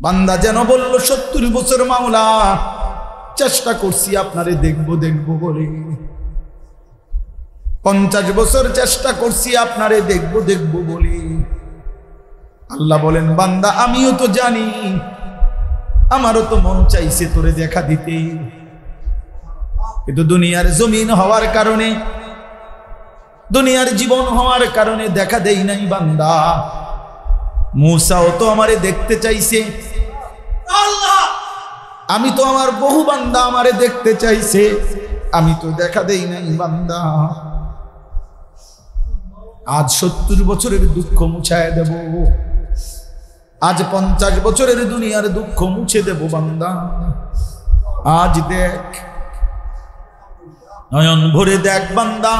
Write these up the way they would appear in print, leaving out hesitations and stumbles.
বান্দা যেন বলল 70 বছর মাওলা চেষ্টা করছি আপনারে দেখবো দেখবো বলে, 50 বছর চেষ্টা করছি আপনারে দেখবো দেখবো বলে। আল্লাহ বলেন বান্দা আমিও তো জানি, আমারও তো মন চাইছে তোরে দেখা দিতে, কিন্তু দুনিয়ার জমিন হওয়ার কারণে, দুনিয়ার জীবন হওয়ার কারণে দেখা দেই নাই বান্দা। মূসাও তো আমারে দেখতে চাইছে, আমি তো আমার বহু বান্দা আমারে দেখতে চাইছে, আমি তো দেখা দেই নাই বান্দা। আজ 70 বছরের দুঃখ মুছায় দেব, আজ 50 বছরের দুনিয়ার দুঃখ মুছে দেব বান্দা। আজ দেখ, নয়ন ভরে দেখ বান্দা,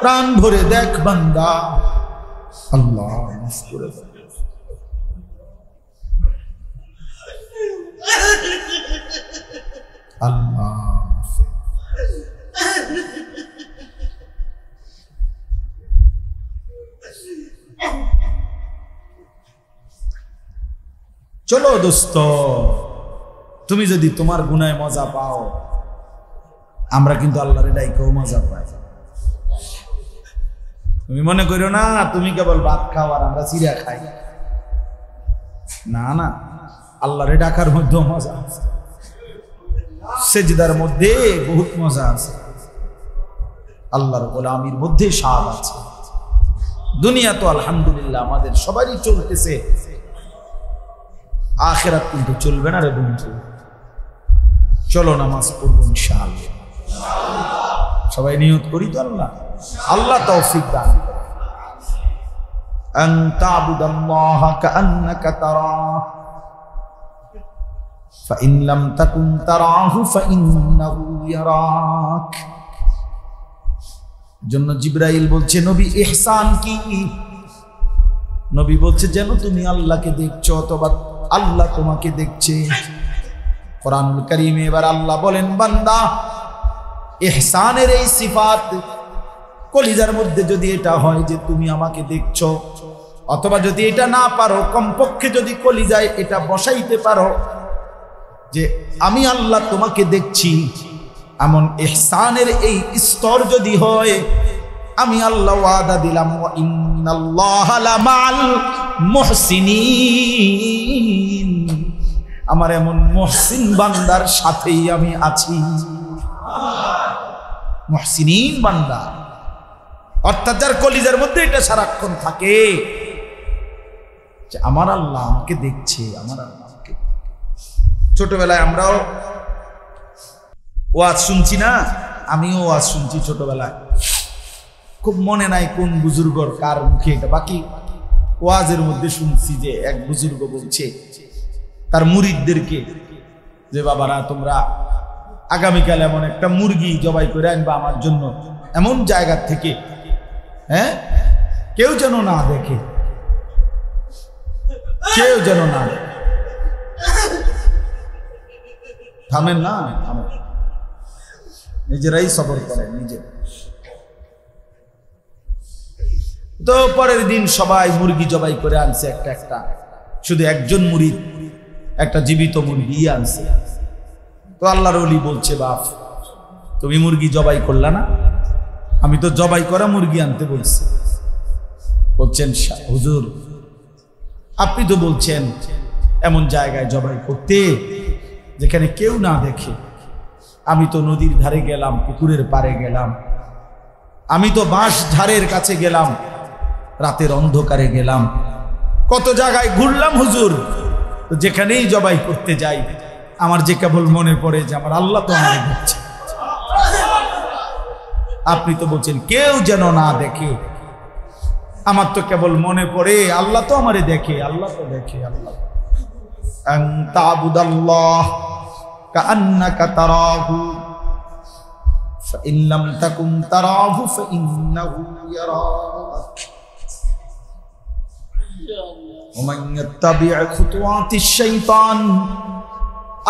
প্রাণ ভরে দেখ বান্দা। আল্লাহ মাফ করে দাও। আল্লাহ চলো দোস্ত, তুমি যদি তোমার গুনায় মজা পাও, আমরা কিন্তু আল্লাহর ডাইকেও মজা পাই। তুমি মনে করো না তুমি কেবল ভাত খাও আর আমরা চিড়া খাই, না না, আল্লাহরে ডাকার মধ্যেও মজা আছে, সেজদার মধ্যে বহুত মজা আছে, আল্লাহর গোলামির মধ্যে স্বাদ আছে। দুনিয়া তো আলহামদুলিল্লাহ আমাদের সবারই চলতেছে, আখিরাত কিন্তু চলবে না রে বন্ধু। চলো নামাজ পড়বো ইনশাআল্লাহ, সবাই নিয়ত করি তো আল্লাহ, আল্লাহ তৌফিক দান করে। আন তা'বুদাল্লাহ কাআন্নাকা তারাহু ফাইন লাম তাকুন তারাহু ফাইন্নাহু ইয়ারাক। জন্য জিবরাইল বলছে নবী ইহসান কি? নবী বলছে যেন তুমি আল্লাহকে দেখছো অথবা আল্লাহ তোমাকে দেখছে। কোরআনুল কারীমে এবার আল্লাহ বলেন বান্দা ইহসানের এই সিফাত কলিজার মধ্যে যদি এটা হয় যে তুমি আমাকে দেখছো, অথবা যদি এটা না পারো কমপক্ষে যদি কলিজায় এটা বসাইতে পারো যে আমি আল্লাহ তোমাকে দেখছি, এমন ইহসানের এই স্তর যদি হয়, আমি আল্লাহ ওয়াদা দিলাম ওয়া ইন্নাল্লাহা লামাল মুহসিনিন, আমার এমন মুহসিন বান্দার সাথেই আমি আছি। মুহসিনিন বান্দা অর্থাৎ যার কলিজার মধ্যে এটা সারাক্ষণ থাকে যে আমার আল্লাহ আমাকে দেখছে, আমার আল্লাহ আমাকে। ছোটবেলায় আমরাও ওয়াজ শুনছি না, আমিও ওয়াজ শুনছি ছোটবেলায়, খুব মনে নাই কোন বুজুর্গর কার মুখে এটা, বাকি ওয়াজের মধ্যে শুনছি যে এক বুজুর্গ বলছে তার মুরিদদেরকে যে বাবারা তোমরা আগামীকাল এমন একটা মুরগি জবাই করে আনবা আমার জন্য, এমন জায়গা থেকে, হ্যাঁ, কেউ যেন না দেখে, কেউ যেন না দেখে। থামেন না, থামেন, নিজেরাই সবর করেন নিজে। তো পরের দিন সবাই মুরগি জবাই করে আনছে একটা একটা, শুধু একজন মুরিদ একটা জীবিত মুরগি আনছে। তো আল্লাহর ওলি বলছে বাপ তুমি মুরগি জবাই করলা না? আমি তো জবাই করা মুরগি আনতে বলছি। বলছেন হুজুর আপনি তো বলছেন এমন জায়গায় জবাই করতে যেখানে কেউ না দেখে। আমি তো নদীর ধারে গেলাম, পুকুরের পাড়ে গেলাম, আমি তো বাঁশ ঝাড়ের কাছে গেলাম, রাতের অন্ধকারে গেলাম, কত জায়গায় ঘুরলাম হুজুর। তো যেখানেই জবাই করতে যাই আমার যে কেবল মনে পড়ে যে আমার আল্লাহ তো আমাকে দেখছে। আপনি তো বলছেন কেউ যেন না দেখে, আমার তো কেবল মনে পড়ে আল্লাহ তো আমারে দেখে, আল্লাহ তো দেখে। আল্লাহ আন তা'বুদাল্লাহ কাআন্নাকা তারাহু ফাইন লাম তাকুন তারাহু ফাইন্নাহু ইয়ারাক ওয়া মান ইয়াত্তাবি' খুতুওয়াতিশ শাইতান।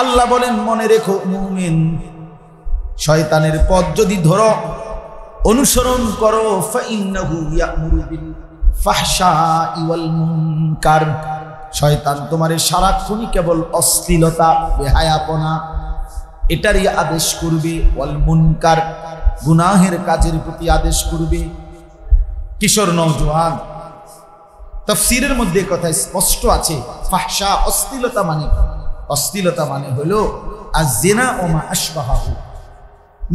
আল্লাহ বলেন মনে রেখো মুমিন, শয়তানের পথ যদি ধরো, অনুসরণ করো, ফাইন্নাহু ইয়া'মুরু বিল ফাহশাই ওয়াল মুনকার, শয়তান তোমারে সারাক্ষণই কেবল অশ্লীলতা, বেহায়াপনা এটারই আদেশ করবে, ওয়াল মুনকার গুনাহের কাজের প্রতি আদেশ করবে। কিশোর নওজোয়ান, তাফসীরের মধ্যে কথা স্পষ্ট আছে, ফাহশা অশ্লীলতা মানে হলো আয-যিনা ওয়া মা আশবাহু,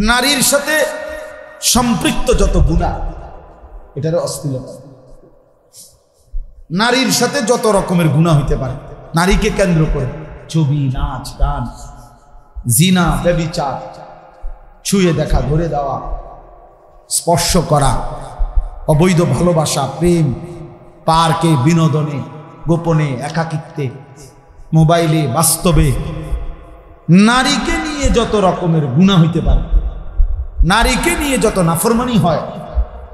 নারীর সাথে সম্পৃক্ত যত গুনাহ এটারও অশ্লীলতা। নারীর সাথে যত রকমের গুনাহ হইতে পারে নারীকে কেন্দ্র করে, ছবি, নাচ, গান, জিনা, ব্যভিচার, ছুঁয়ে দেখা, ধরে দেওয়া, স্পর্শ করা, অবৈধ ভালোবাসা, প্রেম, পার্কে, বিনোদনে, গোপনে, একাকিত্বে, মোবাইলে, বাস্তবে, নারীকে নিয়ে যত রকমের গুনাহ হইতে পারে, নারীকে নিয়ে যত নাফরমানি হয়,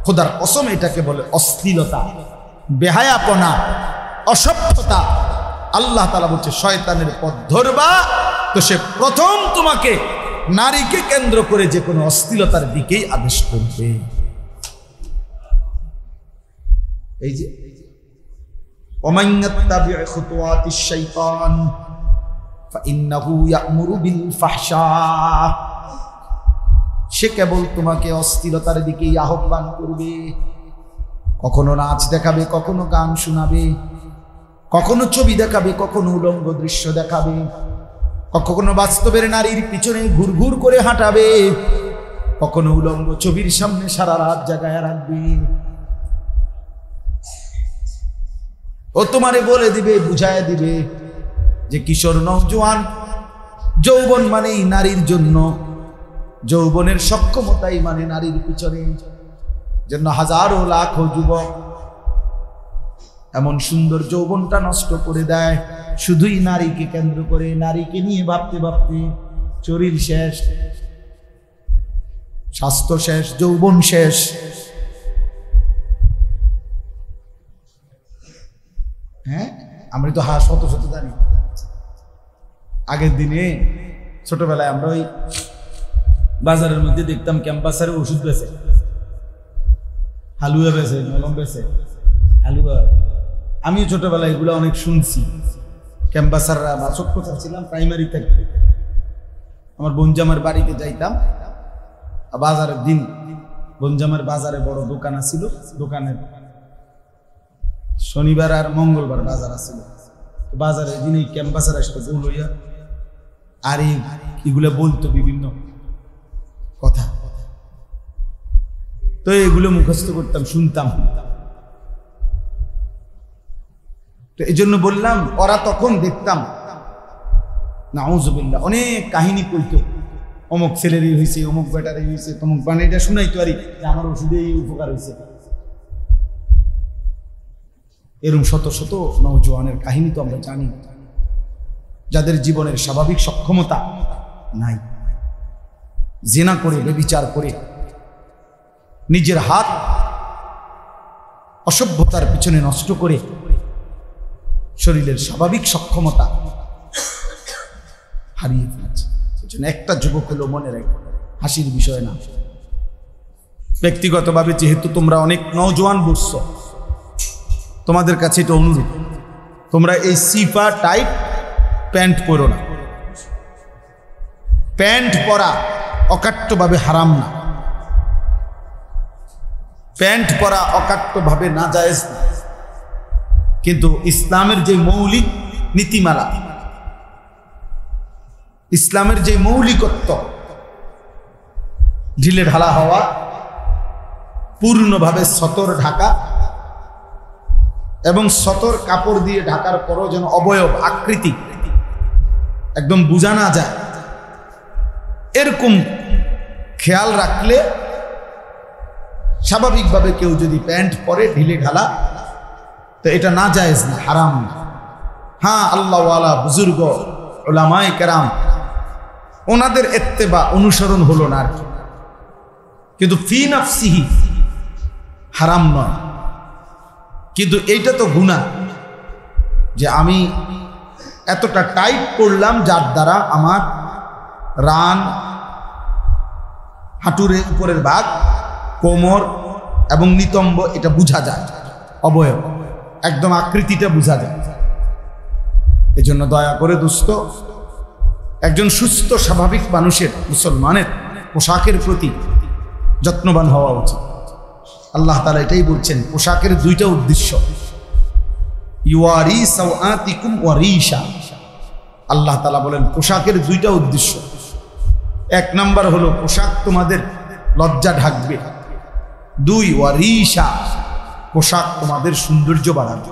খোদার কসম এটাকে বলে অশ্লীলতা, বেহায়াপনা, অসভ্যতা। আল্লাহ তাআলা বলছে শয়তানের পথ ধরবা তো সে প্রথম তোমাকে নারীকে কেন্দ্র করে যে কোনো অশ্লীলতার দিকেই আদেশ করবে। এই যে ওমান ইয়াত্তাবি খুতুওয়াতিশ শাইতান ফাইন্নাহু ইয়া'মুরু বিল ফাহশা, সে কেবল তোমাকে অশ্লীলতার দিকেই আহ্বান করবে। কখনো নাচ দেখাবে, কখনো গান শোনাবে, কখনো ছবি দেখাবে, কখনো উলঙ্গ দৃশ্য দেখাবে, কখনো বাস্তবের নারীর পিছনে ঘুরঘুর করে হাঁটাবে, কখনো উলঙ্গ ছবির সামনে সারা রাত জাগায় রাখবে। ও তোমারে বলে দিবে, বুঝায় দিবে যে কিশোর নওজোয়ান, যৌবন মানেই নারীর জন্য, যৌবনের সক্ষমতাই মানে নারীর পিছনে। জন্য হাজারো লাখো যুবক এমন সুন্দর যৌবনটা নষ্ট করে দেয় শুধুই নারীকে কেন্দ্র করে, নারীকে নিয়ে ভাবতে ভাবতে শরীর শেষ, স্বাস্থ্য শেষ, যৌবন শেষ। হ্যাঁ, আমরা তো শত শত জানি। আগের দিনে ছোটবেলায় আমরা ওই বাজারের মধ্যে দেখতাম ক্যাম্পাসারে ওষুধ বেচে, হালুয়া বেচে, মলম বেচে, হালুয়া। আমিও ছোটবেলায় এগুলো অনেক শুনছি। ক্যাম্পাসাররা বা ছোট্ট ছিলাম প্রাইমারি থেকে, আমার বনজামার বাড়িতে যাইতাম। বাজারের দিন বনজামার বাজারে বড় দোকান আছিল, দোকানের শনিবার আর মঙ্গলবার বাজার আছিল। বাজারের দিন এই ক্যাম্পাসার আসতো গোল হইয়া, আর এগুলো বলতো বিভিন্ন কথা, তো এগুলো মুখস্থ করতাম, শুনতাম। তো এই জন্য বললাম, ওরা তখন দেখতাম নাউযুবিল্লাহ অনেক কাহিনী কইতো, অমুক ছেলেরই হয়েছে, অমুক বেটারই হয়েছে, তমুক বানে, এটা শুনাইতো আর যে আমার ওষুধে এই উপকার হয়েছে। এরকম শত শত নওজোয়ানের কাহিনী তো আমরা জানি, যাদের জীবনের স্বাভাবিক সক্ষমতা নাই, জিনা করে, ব্যভিচার করে, নিজের হাত অসভ্যতার পিছনে নষ্ট করে শরীরের স্বাভাবিক সক্ষমতা হারিয়ে ফেলেছে। সেজন্য একটা যুবক হলো মনে রাখো, হাসির বিষয় না। ব্যক্তিগতভাবে যেহেতু তোমরা অনেক নওজোয়ান বসছো, তোমাদের কাছে এটা অনুরোধ, তোমরা এই সিফা টাইট প্যান্ট পরো না। প্যান্ট পরা অকাট্যভাবে হারাম না, প্যান্ট পরা অকাট্যভাবে নাজায়েজ না, কিন্তু ইসলামের যে মৌলিক নীতিমালা, ইসলামের যে মৌলিকত্ব, ঢিলে ঢালা হওয়া, পূর্ণভাবে সতর ঢাকা, এবং সতর কাপড় দিয়ে ঢাকার পরও যেন অবয়ব আকৃতি একদম বোঝা না যায়, এরকম খেয়াল রাখলে স্বাভাবিকভাবে কেউ যদি প্যান্ট পরে ঢিলে ঢালা, তো এটা না জায়েজ না, হারাম না। হ্যাঁ, আল্লাহওয়ালা বুজুর্গ উলামায়ে কেরাম, ওনাদের ইত্তেবা অনুসরণ হলো না আর কি, কিন্তু ফি নাফসিহি হারাম নয়। কিন্তু এইটা তো গুনাহ যে আমি এতটা টাইট করলাম যার দ্বারা আমার রান, হাঁটুর উপরের ভাগ, কোমর এবং নিতম্ব এটা বোঝা যায়, অবয়ব একদম আকৃতিটা বোঝা যায়। এজন্য দয়া করে দোস্ত, একজন সুস্থ স্বাভাবিক মানুষের, মুসলমানের পোশাকের প্রতি যত্নবান হওয়া উচিত। আল্লাহ তাআলা এটাই বলছেন, পোশাকের দুইটা উদ্দেশ্য, ইউয়ারি সাওআতিকুম ওয়া রিশা। আল্লাহ তাআলা বলেন পোশাকের দুইটা উদ্দেশ্য। এক নাম্বার হলো পোশাক তোমাদের লজ্জা ঢাকবে, দুই ওয়া রিশা, পোশাক তোমাদের সৌন্দর্য বাড়াবে।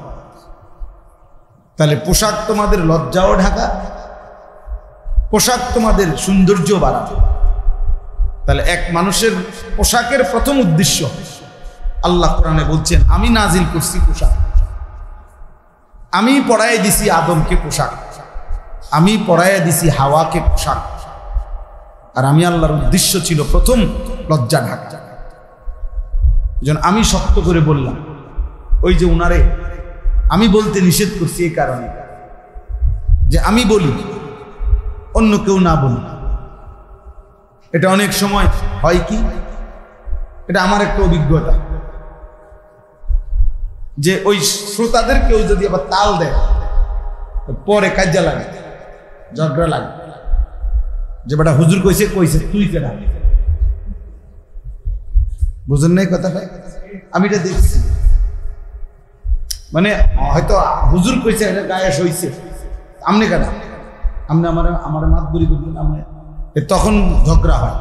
তাহলে পোশাক তোমাদের লজ্জাও ঢাকা, পোশাক তোমাদের সৌন্দর্য বাড়াবে। তাহলে এক মানুষের পোশাকের প্রথম উদ্দেশ্য, আল্লাহ কোরআনে বলছেন আমি নাজিল করছি পোশাক, আমি পরায়ে দিছি আদমকে পোশাক, আমি পরায়ে দিছি হাওয়াকে পোশাক। আর আমি আল্লাহর উদ্দেশ্য ছিল প্রথম লজ্জা ঢাকা। যেন আমি শক্ত করে বললাম, ওই যে উনারে আমি বলতে নিষেধ করছি এই কারণে যে আমি বলি, অন্য কেউ না বলি। এটা অনেক সময় হয় কি, এটা আমার একটা অভিজ্ঞতা, যে ওই শ্রোতাদের কেউ যদি আবার তাল দেয়, পরে কাজা লাগে, ঝগড়া লাগে, যে বেটা হুজুর কইছে কইছে তুই কেনা, বুঝেন নাই কথাটা? আমি এটা দেখছি, মানে হয়তো হুজুর কইছে এটা গায়ে সইছে, আমনে কেন, আমনে আমার মাত বুড়ি করবেন, আমনে, তখন ঝগড়া হয়,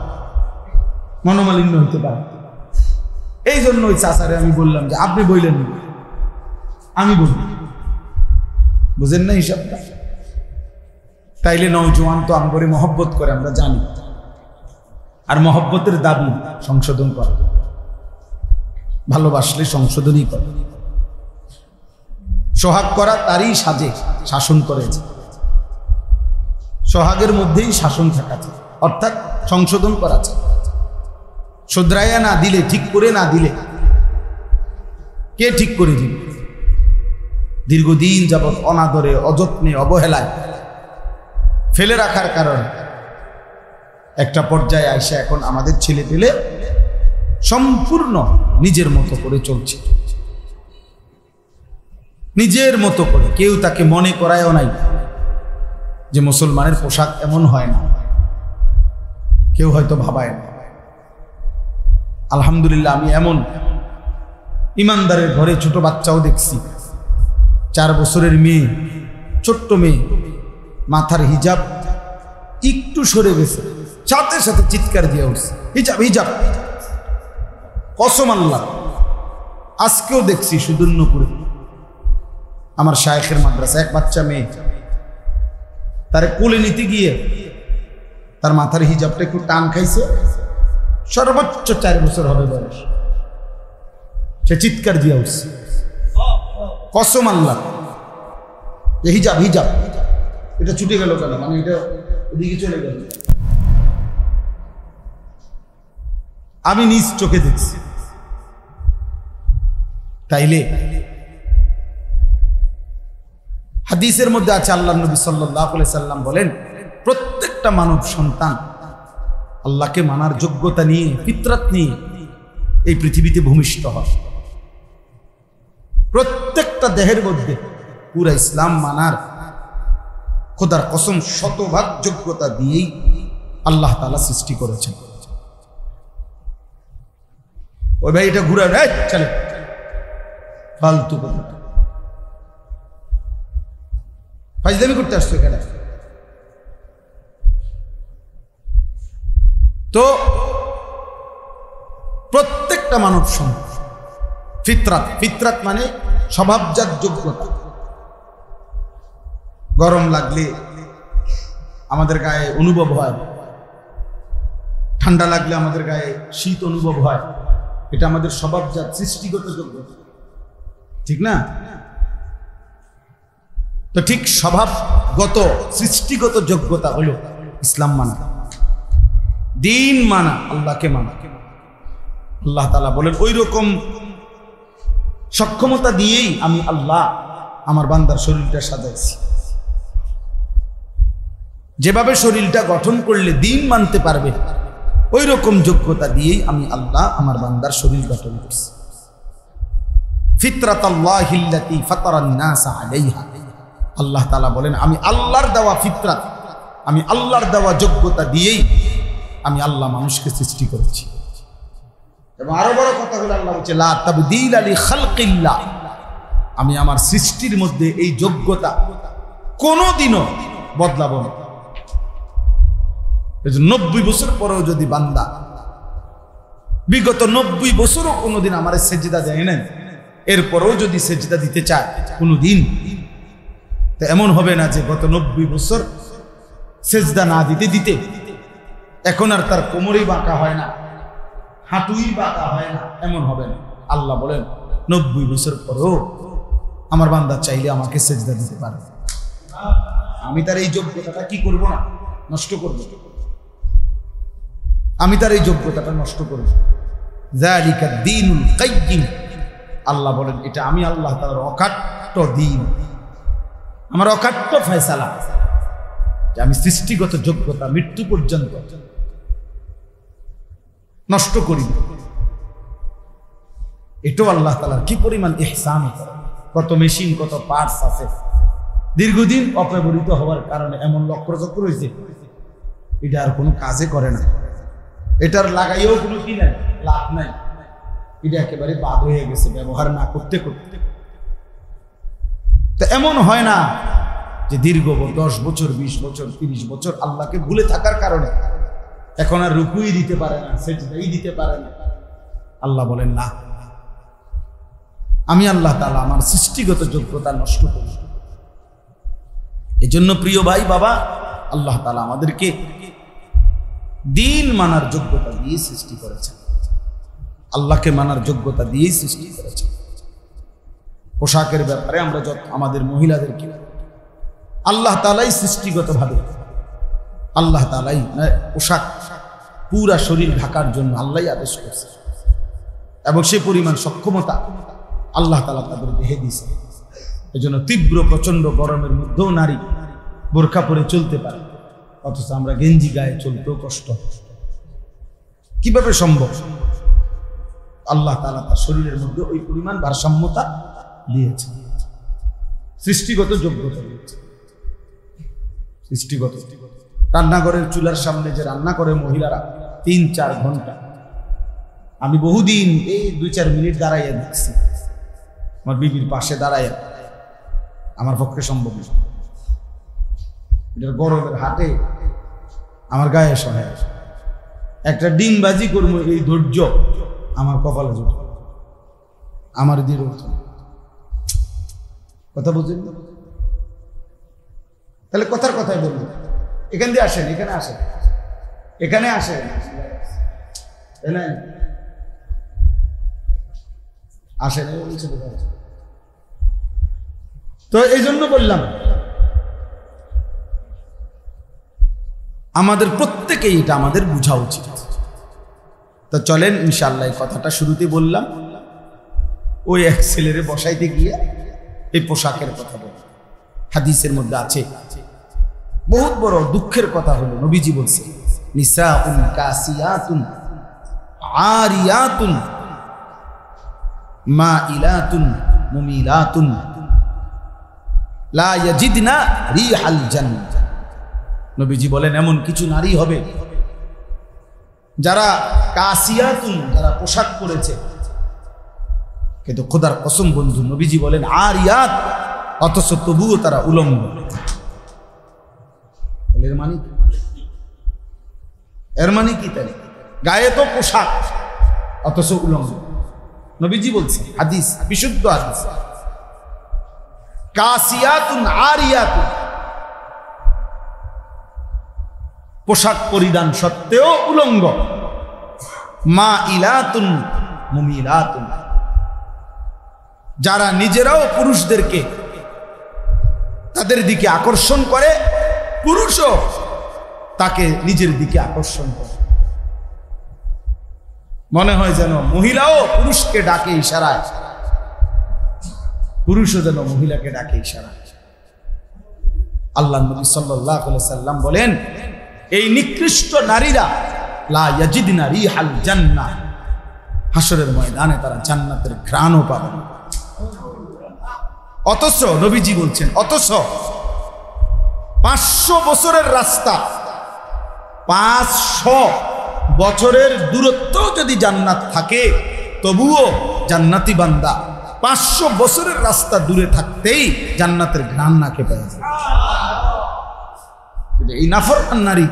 মনোমালিন্য হইতে পারে। এই জন্য ওই চাচারে আমি বললাম যে আপনি বললেন না, আমি বলি, বুঝেন না হিসাবটা? তাইলে নওজোয়ান তো আমগরে মহব্বত করে, আমরা জানি, আর মহব্বতের দাবি সংশোধন করে, ভালোবাসলে সংশোধনই করে। সোহাগ করা তারই সাজে শাসন করেছে, সোহাগের মধ্যেই শাসন থাকাছে, অর্থাৎ সংশোধন করাছে। শুধরাইয়া না দিলে, ঠিক করে না দিলে কে ঠিক করে দিবে? দীর্ঘদিন যাবৎ অনাদরে, অযত্নে, অবহেলায় ফেলে রাখার কারণে একটা পর্যায়ে আইসা এখন আমাদের ছেলে পেলে সম্পূর্ণ নিজের মতো করে চলছে, নিজের মতো করে। কেউ তাকে মনে করায়ও নাই যে মুসলমানের পোশাক এমন হয় না, কেউ হয়তো ভাবায় না। আলহামদুলিল্লাহ, আমি এমন ইমানদারের ঘরে ছোট বাচ্চাও দেখছি, 4 বছরের মেয়ে, ছোট্ট মেয়ে, মাথার হিজাব একটু সরে গেছে, সাথে সাথে চিৎকার দিয়ে উঠছে, হিজাব হিজাব। কসম আল্লাহ, আজকেও দেখছি সুদূর্ণপুরে আমার শায়েখের মাদ্রাসা, এক বাচ্চা মেয়ে, তারে কোলে নিতে গিয়ে তার মাথার হিজাবটা একটু টান খাইছে, সর্বোচ্চ 4 বছর হবে বয়স, সে চিৎকার দিয়ে উঠছে। কসম আল্লাহ, যে হিজাব হিজাব, এটা ছুটে গেল কেন, মানে এটা ওদিকে চলে গেল। আমি নিজ চোখে দেখছি। তাইলে হাদিসের মধ্যে আছে, আল্লাহ নবী সাল্লাল্লাহু আলাইহি সাল্লাম বলেন, প্রত্যেকটা মানব সন্তান আল্লাহকে মানার যোগ্যতা নিয়ে, ফিতরাত নিয়ে এই পৃথিবীতে ভূমিষ্ঠ হয়। প্রত্যেকটা দেহের মধ্যে পুরা ইসলাম মানার, খোদার কসম, শতভাগ যোগ্যতা দিয়েই আল্লাহ তাআলা সৃষ্টি করেছেন। ওই ভাই এটা ঘুরা নেয়, চলে ফালতু কথা, ফাজলামি করতে আসছো এখানে। তো প্রত্যেকটা মানব সন্তান ফিতরাত, ফিতরাত মানে স্বভাবজাত যোগ্যতা। গরম লাগলে আমাদের গায়ে অনুভব হয়, ঠান্ডা লাগলে আমাদের গায়ে শীত অনুভব হয়, এটা আমাদের স্বভাবজাত সৃষ্টিগত যোগ্যতা, ঠিক না? তো ঠিক স্বভাবগত সৃষ্টিগত যোগ্যতা হলো ইসলাম মানা, দিন মানা, আল্লাহকে মানা। আল্লাহ তাআলা বলেন, ওই রকম সক্ষমতা দিয়েই আমি আল্লাহ আমার বান্দার শরীরটা সাজাইছি। যেভাবে শরীরটা গঠন করলে দিন মানতে পারবে, ওই রকম যোগ্যতা দিয়েই আমি আল্লাহ আমার বান্দার শরীর গঠন করছি। ফিতরাতাল্লাহিল্লাতী ফাতারান নাস আলাইহা, আল্লাহ তাআলা বলেন আমি আল্লাহর দেওয়া ফিতরাত, আমি আল্লাহর দেওয়া যোগ্যতা দিয়েই আমি আল্লাহ মানুষকে সৃষ্টি করেছি। এবং আরো বড় কথা হলো আল্লাহ বলছে লা তাবদীলা লিখালকিল্লাহ, আমি আমার সৃষ্টির মধ্যে এই যোগ্যতা কোনোদিনও বদলাবো না। 90 বছর পরেও যদি বান্দা বিগত 90 বছরও কোনোদিন আমার সেজদা দেয় নাই, এরপরেও যদি সেজদা দিতে চায় কোনোদিন, তো এমন হবে না যে গত 90 বছর সেজদা না দিতে দিতে এখন আর তার কোমরই বাঁকা হয় না, হাঁটুই বাঁকা হয় না, এমন হবে না। আল্লাহ বলেন 90 বছর পরেও আমার বান্দা চাইলে আমাকে সেজদা দিতে পারে। আমি তার এই যোগ্যতাটা কি করব না, নষ্ট করব। আমি তার এই যোগ্যতাটা নষ্ট করব। যালিকা দ্বীনুল কাইয়্যিম, আল্লাহ বলেন এটা আমি আল্লাহ তাআলার অকাট্য দ্বীন, আমার অকাট্য ফয়সালা, যে আমি সৃষ্টিগত যোগ্যতা মৃত্যু পর্যন্ত নষ্ট করি। এটাও আল্লাহ তাআলার কি পরিমাণ ইহসান। কত মেশিন, কত পার্টস আছে দীর্ঘদিন অব্যবহৃত হওয়ার কারণে এমন লক্ষ্যচক্র হয়েছে, এটা আর কোনো কাজে করে না, এটার লাগাইও কোনো কি নাই, লাভ নাই, এটা একেবারে বাদ হয়ে গেছে ব্যবহার না করতে করতে। তো এমন হয় না যে দীর্ঘ 10 বছর 20 বছর 30 বছর আল্লাহকে ভুলে থাকার কারণে এখন আর রুকুই দিতে পারে না, সেজদাই দিতে পারে না। আল্লাহ বলেন না, আমি আল্লাহ তাআলা আমার সৃষ্টিগত যোগ্যতা নষ্ট করি। এই জন্য প্রিয় ভাই বাবা, আল্লাহ তাআলা আমাদেরকে দিন মানার যোগ্যতা দিয়ে সৃষ্টি করেছেন, আল্লাহকে মানার যোগ্যতা দিয়েই সৃষ্টি করেছেন। পোশাকের ব্যাপারে আমরা আমাদের মহিলাদেরকে আল্লাহ তাআলাই সৃষ্টিগতভাবে আল্লাহ তাআলাই পোশাক পুরা শরীর ঢাকার জন্য আল্লাহই আদেশ করছে, এবং সে পরিমাণ সক্ষমতা আল্লাহ তাআলা তাদের দেহে দিয়েছে। এই জন্য তীব্র প্রচন্ড গরমের মধ্যেও নারী বোরকা পরে চলতে পারে, অথচ আমরা গেঞ্জি গায়ে চলতেও কষ্ট। কিভাবে সম্ভব? আল্লাহ তাআলা তার শরীরের মধ্যে ওই পরিমাণ ভারসাম্যতা দিয়েছে, সৃষ্টিগত যোগ্যতা দিয়েছে। সৃষ্টিগত রান্নাঘরের চুলার সামনে যে রান্না করে মহিলারা 3-4 ঘন্টা, আমি বহুদিন এই 2-4 মিনিট দাঁড়াইয়া দেখছি, আমার বিবির পাশে দাঁড়াইয়া, আমার পক্ষে সম্ভব না। এটার গরমের হাটে আমার গায়ে সহায়, একটা ডিমবাজি করবো এই ধৈর্য আমার কপালে জুট, আমার দিয়ে কথা বুঝলেন? তাহলে কথার কথাই বলবো, এখান দিয়ে আসেন, এখানে আসেন, এখানে আসেন, আসেন। তো এই জন্য বললাম আমাদের প্রত্যেকেই এটা আমাদের বোঝা উচিত। তো চলেন ইনশাআল্লাহ, কথাটা শুরুতে বললাম, ওই এক ছেলেরে বসাইতে গিয়ে এই পোশাকের কথা বল, হাদিসের মধ্যে আছে। বহুত বড় দুঃখের কথা হলো, নবীজি বলছে নিসাউন কাসিয়াতুন আরিয়াতুন মাইলাতুন মুমিলাতুন লা ইয়াজিদনা রিহাল জান্নাহ। নবীজি বলেন এমন কিছু নারী হবে যারা কাসিয়াতুন, যারা পোশাক পরেছে, কিন্তু খোদার কসম বন্ধু, নবীজি বলেন আরিয়াত, অথচ তবুও তারা উলঙ্গ। এর মানে কি? তাই গায়ে তো পোশাক অথচ উলঙ্গ। নবীজি বলছে, হাদিস, বিশুদ্ধ হাদিস, কাসিয়াতুন আরিয়াতুন, পোশাক পরিধান সত্ত্বেও উলঙ্গ, মাইলাতুন মুমিলাতুন, যারা নিজেরাও পুরুষদেরকে তাদের দিকে আকর্ষণ করে, পুরুষও তাকে নিজের দিকে আকর্ষণ করে। মনে হয় যেন মহিলাও পুরুষকে ডাকে ইশারায়, পুরুষও যেন মহিলাকে ডাকে ইশারায়। আল্লাহ নবী সাল্লাল্লাহু আলাইহি সাল্লাম বলেন, এই নিকৃষ্ট নারীরা লা ইয়াজিদনা রিহাল জান্নাহ, হাসরের ময়দানে তারা জান্নাতের ঘ্রাণও পাবে না। অথচ নবীজি বলছেন, অথচ 500 বছরের রাস্তা, 500 বছরের দূরত্ব যদি জান্নাত থাকে, তবুও জান্নাতি বান্দা 500 বছরের রাস্তা দূরে থাকতেই জান্নাতের ঘ্রাণ নাকে পেয়ে যায়। কিন্তু এই নাফরমান নারী,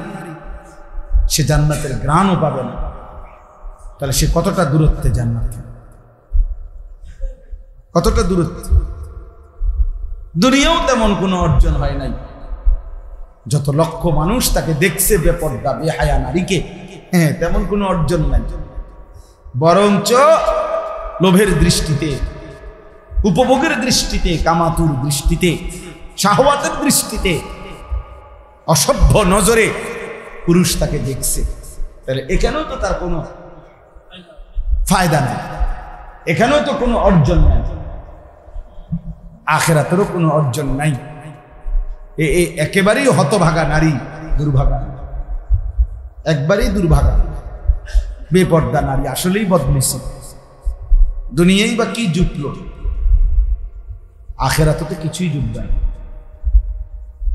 সে জান্নাতের ঘ্রাণও পাবে না। তাহলে সে কতটা দূরত্বে জান্নাত, কতটা দূরত্ব। দুনিয়াও তেমন কোনো অর্জন হয় নাই। যত লক্ষ মানুষ তাকে দেখছে বেপর্দা বেহায়া নারীকে, হ্যাঁ, তেমন কোনো অর্জন নাই। বরঞ্চ লোভের দৃষ্টিতে, উপভোগের দৃষ্টিতে, কামাতুর দৃষ্টিতে, শাহওয়াতের দৃষ্টিতে, অসভ্য নজরে পুরুষ তাকে দেখছে। তাহলে এখানেও তো তার কোনো ফায়দা নাই, এখানেও তো কোনো অর্জন নাই, আখিরাতেরও কোনো অর্জন নাই। একেবারেই হতভাগা নারী, দুর্ভাগা, একবারেই দুর্ভাগা, বেপর্দা নারী, আসলেই বদনসিব। দুনিয়ায় বা কি জুটলো, আখিরাতে তো কিছুই জুটবে না,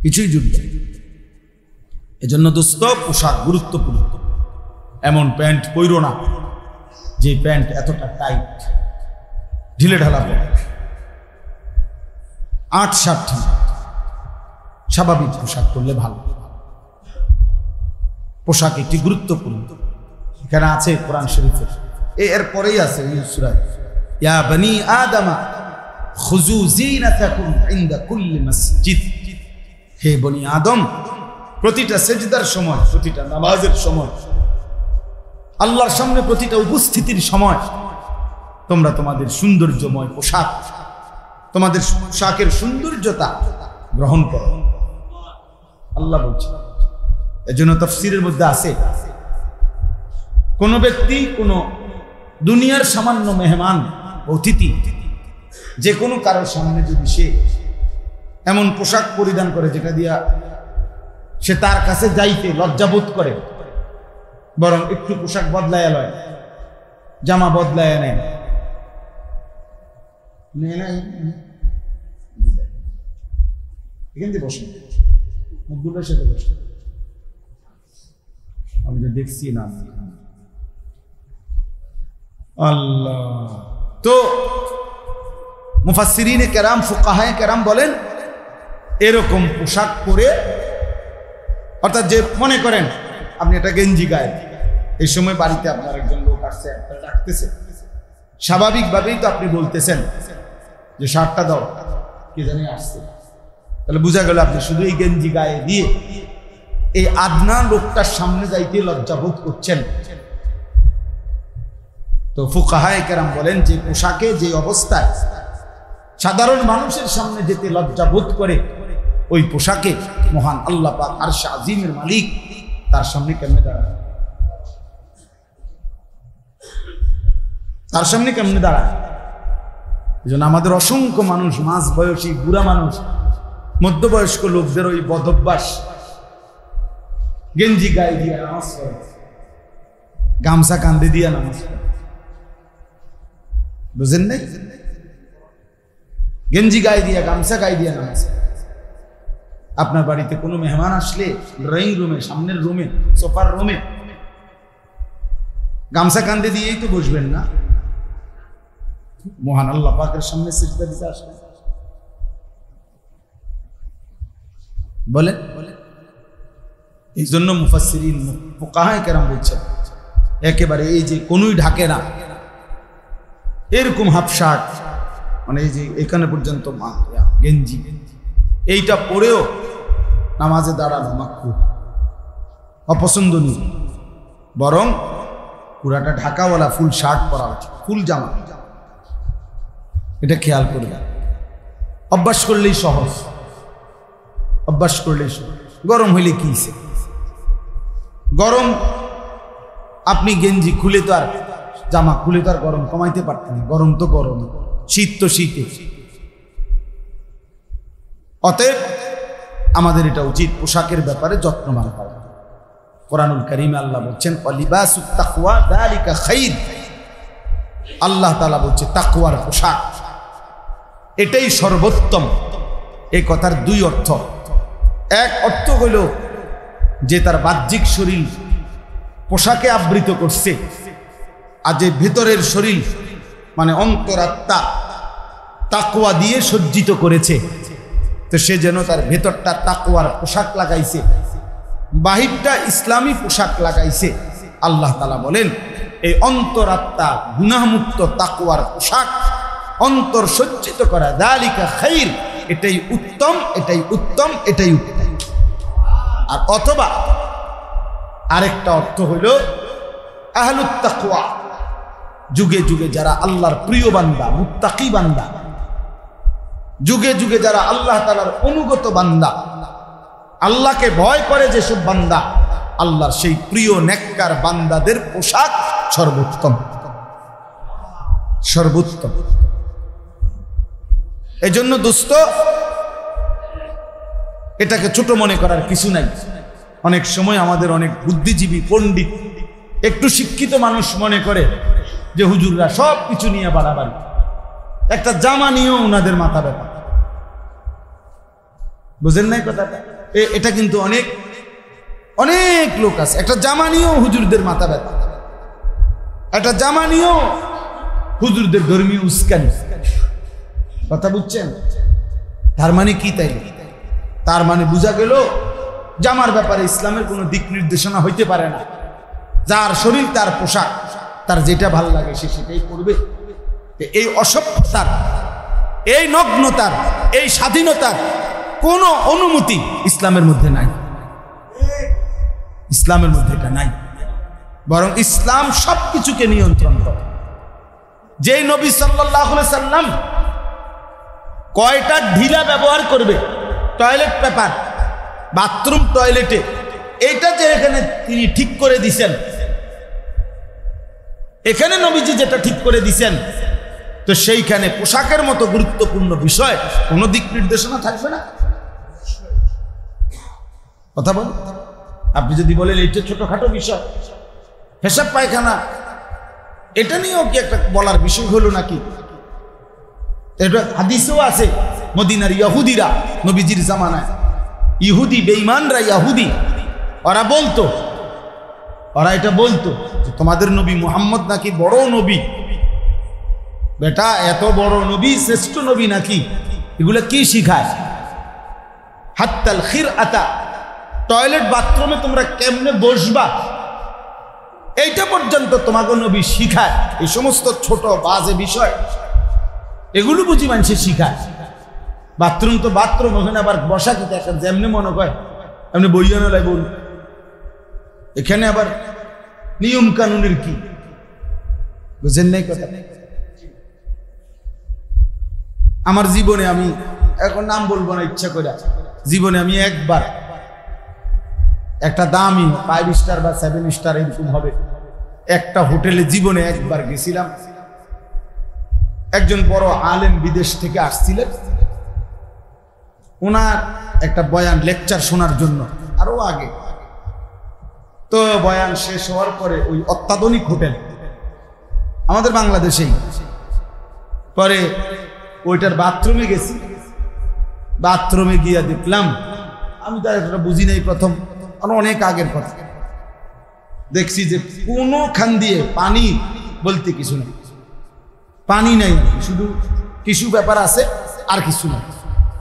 কিছুই জুটবে না। এজন্য দোস্ত, পোশাক গুরুত্বপূর্ণ। এমন প্যান্ট পরো না যে প্যান্ট এতটা টাইট, ঢিলে ঢালা প্যান্ট, 8-7 স্বাভাবিক পোশাক পরলে ভালো। পোশাক একটি গুরুত্বপূর্ণ। এখানে আছে কোরআন শরীফের, এর পরেই আছে এই সূরা, ইয়া বনি আদমা খুযু যিনাতাকুম ইনদা কুল্লি মসজিদ। হে বনি আদম, প্রতিটা সেজদার সময়, প্রতিটা নামাজের সময়, আল্লাহর সামনে প্রতিটা উপস্থিতির সময় তোমরা তোমাদের সৌন্দর্যময় পোশাক, তোমাদের পোশাকের সৌন্দর্যতা গ্রহণ করো, আল্লাহ বলছে। এজন্য তাফসীরের মধ্যে আছে, কোন ব্যক্তি, কোন দুনিয়ার সামান্য মেহমান, অতিথি, যে কোনো কারোর সামনে যদি সে এমন পোশাক পরিধান করে যেটা দিয়া সে তার কাছে যাইতে লজ্জাবোধ করে, বরং একটু পোশাক বদলায় লয়, জামা বদলায় নেয়, এখান থেকে বসে, দুটোর সাথে বসে, আমি তো দেখছি না। আল্লাহ, তো মুফাসসিরিনে কেরাম, ফুকাহায়ে কেরাম বলেন, এরকম পোশাক পরে, অর্থাৎ যে মনে করেন আপনি একটা গেঞ্জি গায়ে, এই সময় বাড়িতে আপনার একজন লোক আসছে, একটা ডাকতেছে, স্বাভাবিকভাবেই তো আপনি বলতেছেন যে শার্টটা দাও, কে জানি আসছে। তাহলে বোঝা গেল আপনি শুধু এই গেঞ্জি গায়ে দিয়ে এই আদনা লোকটার সামনে যাইতে লজ্জাবোধ করছেন। তো ফুকাহায়ে কেরাম বলেন, যে পোশাকে, যে অবস্থায় সাধারণ মানুষের সামনে যেতে লজ্জাবোধ করে, ওই পোশাকে মহান আল্লাহ পাক আরশে আজিমের মালিক তার সামনে কেমনে দাঁড়ায়, তার সামনে কেমনে দাঁড়ায়। এজন্য আমাদের অসংখ্য মানুষ, মাঝ বয়সী, বুড়া মানুষ, মধ্যবয়স্ক লোকদের ওই বদভ্যাস, গেঞ্জি গায়ে দিয়ে নামাজ পড়ে, গামছা কান্দে দিয়ে নামাজ পড়ে, বুঝেন নাই? গেঞ্জি গায়ে দিয়ে, গামছা গায়ে দিয়ে নামাজ। আপনার বাড়িতে কোনো মেহমান আসলে ড্রয়িং রুমে, সামনের রুমে, সোফার রুমে গামছা কান্দে দিয়েই তো বসবেন না, মহান আল্লাহ পাকের সামনে সিজদা দিতে আসবেন। বলেন, এই জন্য মুফাসসিরিন, ফুকাহায়ে কেরাম বলছেন, একেবারে এই যে কোনোই ঢাকে না, এরকম হাফ শার্ট, মানে এই যে এখানে পর্যন্ত গেঞ্জি, এইটা পরেও নামাজে দাঁড়ানো মাকরুহ, অপছন্দনীয়। বরং পুরাটা ঢাকাওয়ালা ফুল শার্ট পরা উচিত, ফুল জামা। এটা খেয়াল করবে, অভ্যাস করলেই সহজ, অভ্যাস করলেই সহজ। গরম হইলে কি হইছে, গরম আপনি গেঞ্জি খুলে তো আর, জামা খুলে তো আর গরম কমাইতে পারতেন, গরম তো গরম, শীত তো শীতে। অতএব আমাদের এটা উচিত পোশাকের ব্যাপারে যত্নবান হওয়া। কোরআনুল কারীমে আল্লাহ বলছেন, ওয়ালিবাসুত তাকওয়া যালিকা খাইর। আল্লাহ তাআলা বলছে তাকওয়ার পোশাক, এটাই সর্বোত্তম। এই কথার দুই অর্থ। এক অর্থ হইল যে তার বাহ্যিক শরীর পোশাকে আবৃত করছে, আর যে ভেতরের শরীর মানে অন্তরাত্মা তাকওয়া দিয়ে সজ্জিত করেছে, তো সে যেন তার ভেতরটা তাকওয়ার পোশাক লাগাইছে, বাহিরটা ইসলামী পোশাক লাগাইছে। আল্লাহ তাআলা বলেন এই অন্তরাত্মা গুনাহমুক্ত তাকওয়ার পোশাক অন্তর সজ্জিত করা, যালিকা খাইর, এটাই উত্তম, এটাই উত্তম, এটাই উত্তম। আর অথবা আরেকটা অর্থ হইল আহলুত তাকওয়া, যুগে যুগে যারা আল্লাহর প্রিয় বান্দা, মুত্তাকি বান্দা, যুগে যুগে যারা আল্লাহ তাআলার অনুগত বান্দা, আল্লাহকে ভয় করে যেসব বান্দা, আল্লাহর সেই প্রিয় নেককার বান্দাদের পোশাক সর্বোত্তম, সর্বোত্তম। এই জন্য দোস্ত, এটাকে ছোট মনে করার কিছু নাই। অনেক সময় আমাদের অনেক বুদ্ধিজীবী পণ্ডিত একটু শিক্ষিত মানুষ মনে করে যে হুজুররা সব কিছু নিয়ে বাড়াবাড়ি, একটা জামা নিয়েও ওনাদের মাথা ব্যথা। বুঝেন নাই কথাটা? এটা কিন্তু অনেক অনেক লোক আছে, একটা জামা নিয়েও হুজুরদের মাথা ব্যথা, একটা জামা নিয়েও হুজুরদের ধর্মীয় উস্কানি। কথা বুঝছেন? তার মানে কি? তাই তার মানে বোঝা গেল জামার ব্যাপারে ইসলামের কোনো দিক নির্দেশনা হইতে পারে না। যার শরীর তার পোশাক, তার যেটা ভাল লাগে সে সেটাই পরবে। এই অসভ্যতার, এই নগ্নতার, এই স্বাধীনতার কোনো অনুমতি ইসলামের মধ্যে নাই। ইসলামের মধ্যে এটা নাই। বরং ইসলাম সবকিছুকে নিয়ন্ত্রণ করে। যেই নবী সাল্লাল্লাহু আলাইহি সাল্লাম কয়টা ঢিলা ব্যবহার করবে টয়লেট পেপার, বাথরুম টয়লেটে, এইটা যে এখানে তিনি ঠিক করে দিছেন, এখানে নবীজি যেটা ঠিক করে দিছেন, তো সেইখানে পোশাকের মতো গুরুত্বপূর্ণ বিষয় কোনো দিক নির্দেশনা থাকবে না। কথা বল, আপনি যদি বলেন এইটা ছোটখাটো বিষয়, পেশাব পায়খানা, এটা নিয়েও কি একটা বলার বিষয় হলো নাকি? এটা হাদিসেও আছে, মদিনার ইহুদিরা নবীজির জামানায়, ইহুদি বেঈমানরা, ইহুদি ওরা বলতো, ওরা এটা বলতো যে তোমাদের নবী মুহাম্মদ নাকি বড় নবী। বেটা, এত বড় নবী, শ্রেষ্ঠ নবী নাকি? এগুলা কি শিখায়? হাত্তাল খিরআতা, টয়লেট বাথরুমে তোমরা কেমনে বসবা, এইটা পর্যন্ত তোমাকে নবী শিখায়। এই সমস্ত ছোট বাজে বিষয় এগুলো বুঝি মানুষের শিখায়। বাথরুম তো বাথরুম, ওখানে আবার বসা কি একটা যেমনি মনে করে এমনি বইয়ানো লাগবে। এখানে আবার নিয়ম কানুনের কি বুঝেন নাই কথা? আমার জীবনে, আমি এখন নাম বলবো না ইচ্ছা করে, জীবনে আমি একবার একটা দামি 5 স্টার বা 7 স্টার এরকম হবে একটা হোটেলে জীবনে একবার গেছিলাম। একজন বড় আলেম বিদেশ থেকে আসছিলেন, ওনার একটা বয়ান লেকচার শোনার জন্য, আরো আগে। তো বয়ান শেষ হওয়ার পরে ওই অত্যাধুনিক হোটেল আমাদের বাংলাদেশেই, পরে ওইটার বাথরুমে গেছি। বাথরুমে গিয়া দেখলাম, আমি তো এটা বুঝি নাই প্রথম, অনেক আগের কথা, দেখছি যে কোনোখান দিয়ে পানি বলতে কিছু নেই, পানি নাই, শুধু টিস্যু পেপার আছে আর কিছু নাই,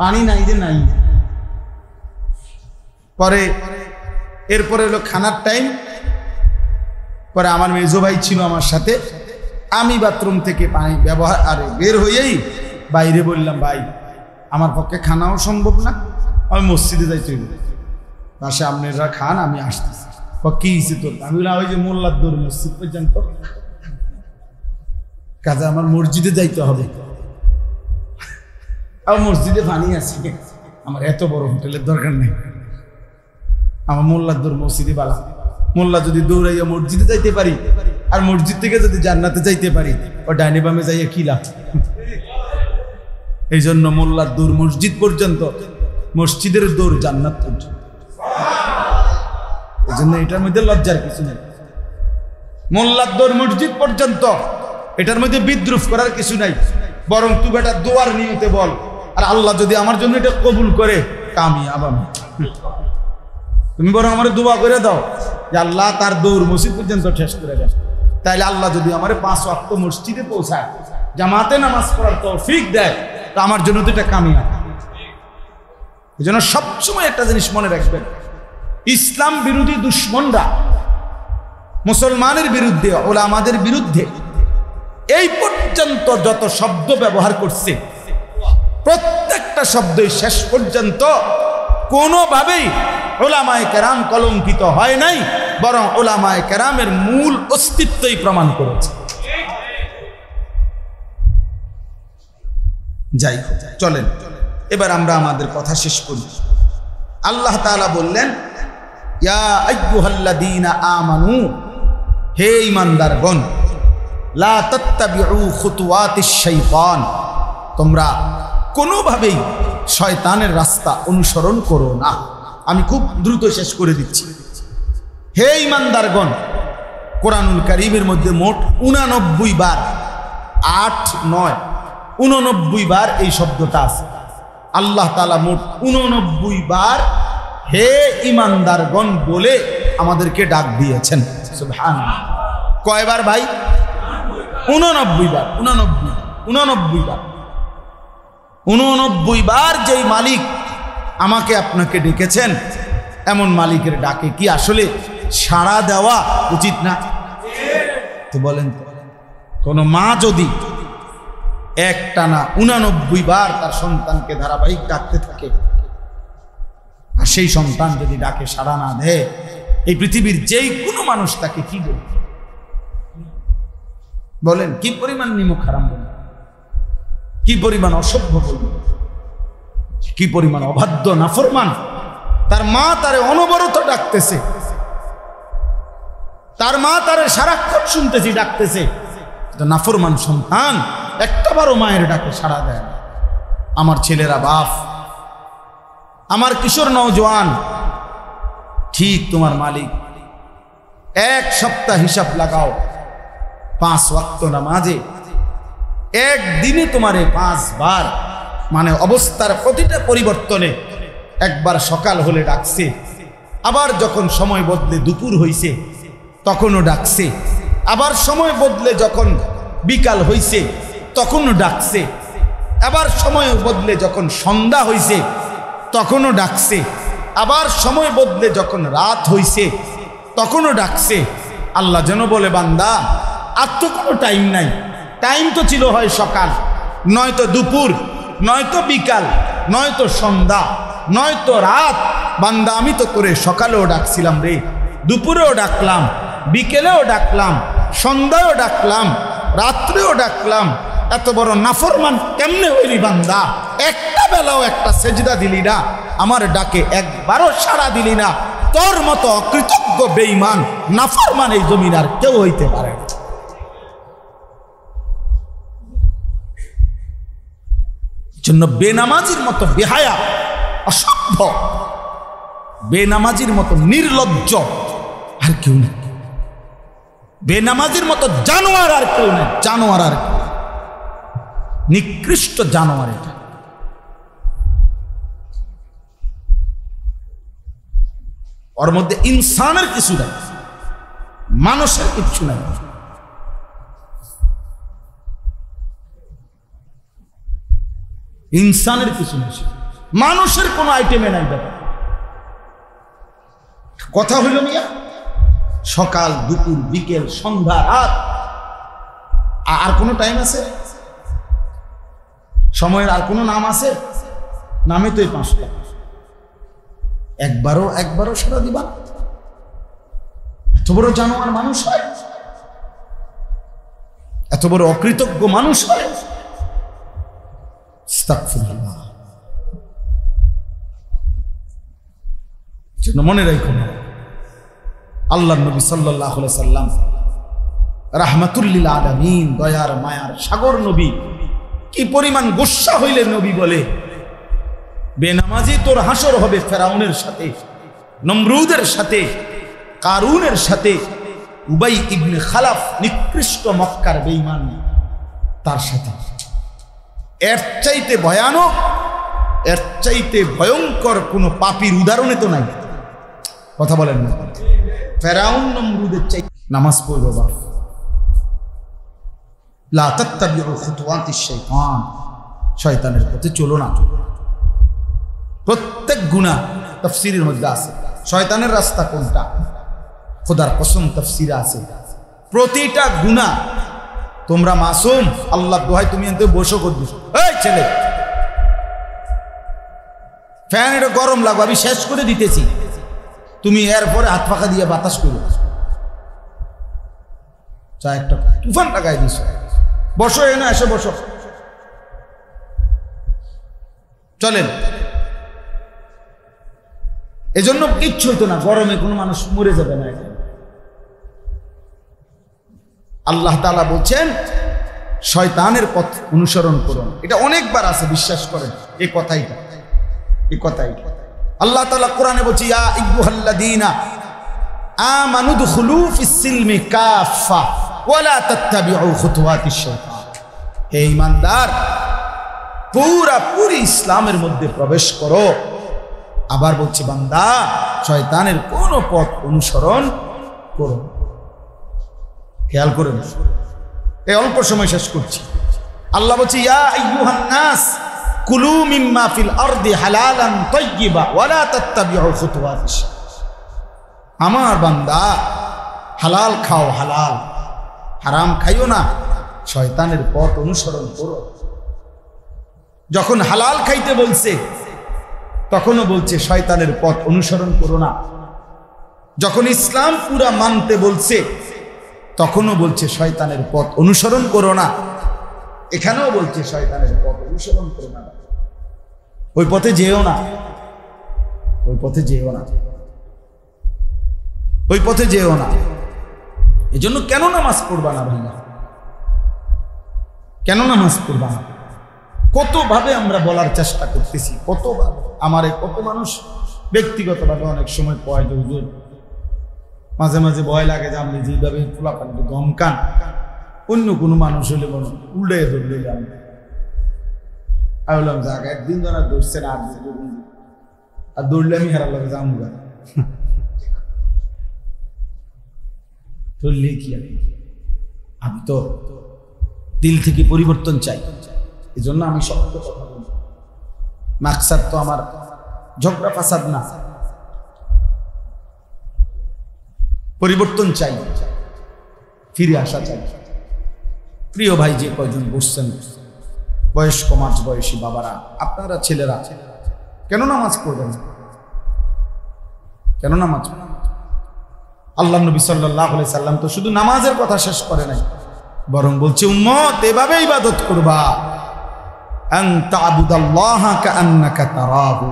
পানি নাই যে নাই। পরে এরপরে হলো খানার টাইম, পরে আমার মেজো ভাই ছিল আমার সাথে, আমি বাথরুম থেকে পানি ব্যবহার আরে বের হয়েই বাইরে বললাম, ভাই আমার পক্ষে খানাও সম্ভব না, আমি মসজিদে যাইতে হইব, পাশে আপনারা খান, আমি আসতেছি। কি হয়েছে তোর? আমি বললাম ওই যে মোল্লার দৌড় মসজিদ পর্যন্ত, কাজে আমার মসজিদে যাইতে হবে, আমার মসজিদে পানি আছে, আমার এত বড় হোটেলের দরকার নেই, আমার মোল্লার দৌড় মসজিদে বালা। মোল্লা যদি দৌড়াইয়া মসজিদে যাইতে পারি, আর মসজিদ থেকে যদি জান্নাতে যাইতে পারি, ও ডাইনে বামে যাইয়া কি লাভ? এই জন্য মোল্লার দৌড় মসজিদ পর্যন্ত, মসজিদের দৌড় জান্নাত পর্যন্ত। এই জন্য এটার মধ্যে লজ্জার কিছু নেই। মোল্লার দৌড় মসজিদ পর্যন্ত, এটার মধ্যে বিদ্রুপ করার কিছু নাই। বরং তুই বেটা দোয়ার নিয়তে বল, আর আল্লাহ যদি আমার জন্য এটা কবুল করে কামিয়াব আমি। তুমি বরং আমার দোয়া করে দাও যে আল্লাহ তার দৌড় মসজিদ পর্যন্ত শেষ করে দেয়, তাইলে আল্লাহ যদি আমার 5 ওয়াক্ত মসজিদে পৌঁছায়, জামাতে নামাজ পড়ার তৌফিক দেয়, তো আমার জন্য তো এটা কামিয়াব। এই জন্য সবসময় একটা জিনিস মনে রাখবেন, ইসলাম বিরোধী দুশ্মনরা মুসলমানের বিরুদ্ধে, ওলামাদের বিরুদ্ধে এই পর্যন্ত যত শব্দ ব্যবহার করছে, প্রত্যেকটা শব্দই শেষ পর্যন্ত কোনোভাবেই ওলামায়ে কেরাম কলঙ্কিত হয় নাই, বরং ওলামায়ে কেরামের মূল অস্তিত্বই প্রমাণ করেছে। যাই হোক, চলেন এবার আমরা আমাদের কথা শেষ করি। আল্লাহ তাআলা বললেন, ইয়া আইয়ুহাল্লাযীনা আমানু, হে ঈমানদারগণ, লা তাত্তাবিউ খুতুওয়াতিশ শাইতান, তোমরা কোনোভাবেই শয়তানের রাস্তা অনুসরণ করো না। আমি খুব দ্রুত শেষ করে দিচ্ছি। হে ঈমানদারগণ, কোরআনুল কারীমের মধ্যে মোট 89 বার, 8, 9, 89 বার এই শব্দটা আছে। আল্লাহ তাআলা মোট 89 বার হে ঈমানদারগণ বলে আমাদেরকে ডাক দিয়েছেন। সুবহানাল্লাহ। কয়বার ভাই? 89 বার। 89 বার। 89 বার যেই মালিক আমাকে আপনাকে ডেকেছেন, এমন মালিকের ডাকে কি আসলে সাড়া দেওয়া উচিত না? তো বলেন, কোন মা যদি একটানা 89 বার তার সন্তানকে ধারাবাহিক ডাকতে থাকে, আর সেই সন্তান যদি ডাকে সাড়া না দেয়, এই পৃথিবীর যেই কোনো মানুষ তাকে কি বলবে? বলেন, কি পরিমাণ নিমক হারাম বলবে, কি পরিমাণ অসভ্য বলবে, কি পরিমাণ অবাধ্য নাফরমান। তার মা তারে অনবরত ডাকতেছে, তার মা তারে সারাক্ষণ শুনতেছি ডাকতেছে, নাফরমান সন্তান একটাবারও মায়ের ডাকে সাড়া দেয় না। আমার ছেলেরা বাপ, আমার কিশোর নওজোয়ান, ঠিক তোমার মালিক এক সপ্তাহ হিসাব লাগাও, 5 ওয়াক্ত নামাজে একদিনে তোমারে 5 বার, মানে অবস্থার প্রতিটা পরিবর্তনে, একবার সকাল হলে ডাকছে, আবার যখন সময় বদলে দুপুর হইছে তখনও ডাকছে, আবার সময় বদলে যখন বিকাল হইছে তখনও ডাকছে, আবার সময় বদলে যখন সন্ধ্যা হইছে তখনও ডাকছে, আবার সময় বদলে যখন রাত হইছে তখনও ডাকছে। আল্লাহ যেন বলে, বান্দা আর তো কোনো টাইম নাই, টাইম তো ছিল হয় সকাল, নয়তো দুপুর, নয়তো বিকাল, নয়তো সন্ধ্যা, নয়তো রাত। বান্দা আমি তো তোরে সকালেও ডাকছিলাম রে, দুপুরেও ডাকলাম, বিকেলেও ডাকলাম, সন্ধ্যাও ডাকলাম, রাত্রেও ডাকলাম। এত বড় নাফরমান কেমনে হইলি বান্দা? একটা বেলাও একটা সেজদা দিলি না, আমার ডাকে একবারও সাড়া দিলি না। তোর মতো অকৃতজ্ঞ বেঈমান নাফরমান এই জমিন আর কেউ হইতে পারে না। জন্য বেনামাজির মতো বেহায়া, অসভ্য, বেনামাজির মতো নির্লজ্জ আর কেউ নেই, বেনামাজির মতো জানোয়ার আর কেউ নেই। জানোয়ার আর কেউ, নিকৃষ্ট জানোয়ার এটা। ওর মধ্যে ইনসানের কিছু নাই, মানুষের কিছু নাই। ইনসানের কিছু নেই, মানুষের কোনো আইটেমে নাই। ব্যাপার কথা হইল মিয়া, সকাল, দুপুর, বিকেল, সন্ধ্যা, রাত, আর কোনো টাইম আছে? সময়ের আর কোনো নাম আছে? নামে তো এই 5টা। একবারও সারা দিবা? এত বড় জানোয়ার মানুষ হয়, এত বড় অকৃতজ্ঞ মানুষ হয়। আস্তাগফিরুল্লাহ। জন্য মনে রাখো, আল্লাহর নবী সাল্লাল্লাহু আলাইহি সাল্লাম রাহমাতুল লিল আলামিন, দয়ার মায়ার সাগর নবী, কি পরিমাণ গোসা হইলে নবী বলে, বেনামাজি তোর হাসর হবে ফেরাউনের সাথে, নমরুদের সাথে, কারুনের সাথে, উবাই ইবনে খালাফ নিকৃষ্ট মক্কার বেঈমান তার সাথে। এর চাইতে ভয়ানক, এর চাইতে ভয়ঙ্কর কোন পাপীর উদাহরণে তো নাই। কথা বলেন না? ফেরাউন নমরুদের চাই নামাজ পড়বো বাপ। লা তাত্তাবিউ খুতুওয়াতিশ শাইতান, শয়তানের পথে চলো না। প্রত্যেক গুনাহ তাফসীরের মধ্যে আছে। শয়তানের রাস্তা কোনটা? খোদার কসম তাফসীরে আছে প্রতিটা গুনাহ। তোমরা মাসুম, আল্লাহ দোহাই তুমি এনতে বসো করবি। এই ছেলে, ফ্যান এটা গরম লাগবে, আমি শেষ করে দিতেছি, তুমি এরপরে হাত পাখা দিয়ে বাতাস করো, চা একটা তুফান লাগাই দিস। বসো, এনে এসে বসো, চলেন। এজন্য কিচ্ছু হইতো না, গরমে কোনো মানুষ মরে যাবে না। আল্লাহ তাআলা বলছেন শয়তানের পথ অনুসরণ করুন। এটা অনেকবার আছে, বিশ্বাস করেন এই কথাই। আল্লাহ তাআলা কোরআনে বলছে, ইয়া আইয়ুহাল্লাযীনা আমানু দুখুলু ফিস সিলমি কাফা ওয়া লা তাত্তাবিউ খুতুওয়াতিশ শাইতান। হে ঈমানদার, পুরোপুরি ইসলামের মধ্যে প্রবেশ করো। আবার বলছে, বান্দা শয়তানের কোন পথ অনুসরণ করো। খেয়াল করেন, এই অল্প সময় শেষ করছি। আল্লাহ বলছে, ইয়া আইয়ুহান নাস কুলু মিম্মা ফিল আরদি হালালান তাইয়্যিবা ওয়া লা তাত্তাবিউ খুতুওয়াতিশ। আমার বান্দা, হালাল খাও, হালাল, হারাম খাইও না, শয়তানের পথ অনুসরণ করো। যখন হালাল খাইতে বলছে তখনও বলছে শয়তানের পথ অনুসরণ করো না। যখন ইসলাম পুরা মানতে বলছে তখনও বলছে শয়তানের পথ অনুসরণ করো না। এখানেও বলছে শয়তানের পথ অনুসরণ করো না, ওই পথে যেও না, ওই পথে যেও না, ওই পথে যেও না। এজন্য কেন নামাজ পড়বা না ভাইয়া? কেন নামাজ পড়বা না? কতভাবে আমরা বলার চেষ্টা করতেছি, কতভাবে আমার কত মানুষ ব্যক্তিগতভাবে অনেক সময় কয় যে হুজুর মাঝে মাঝে ভয় লাগে যে আপনি যেভাবে পোলাপানকে ধমকান, অন্য কোনো মানুষ হলে মনে উল্টে ধরলে আমি বললাম যাক, একদিন যারা ধরছেন আর দৌড়লে আমি হেরার লাগে যাম গা, ধরলে কি আমি তো দিল থেকে পরিবর্তন চাই। এই জন্য আমি সত্য কথা বলি। মাকসাদ তো আমার ঝগড়া ফাসাদ না, পরিবর্তন চাই, ফিরে আসা চাই। প্রিয় ভাই, যে কয়জন বসছেন বয়স্ক মাঝ বয়সী বাবারা, আপনারা ছেলেরা কেন নামাজ পড়বেন? কেন নামাজ? আল্লাহ নবী সাল্লাল্লাহু আলাইহি সাল্লাম তো শুধু নামাজের কথা শেষ করে নাই, বরং বলছে উম্মত এভাবে ইবাদত করবা, আন তা'বুদাল্লাহা কাআন্নাকা তারাহু,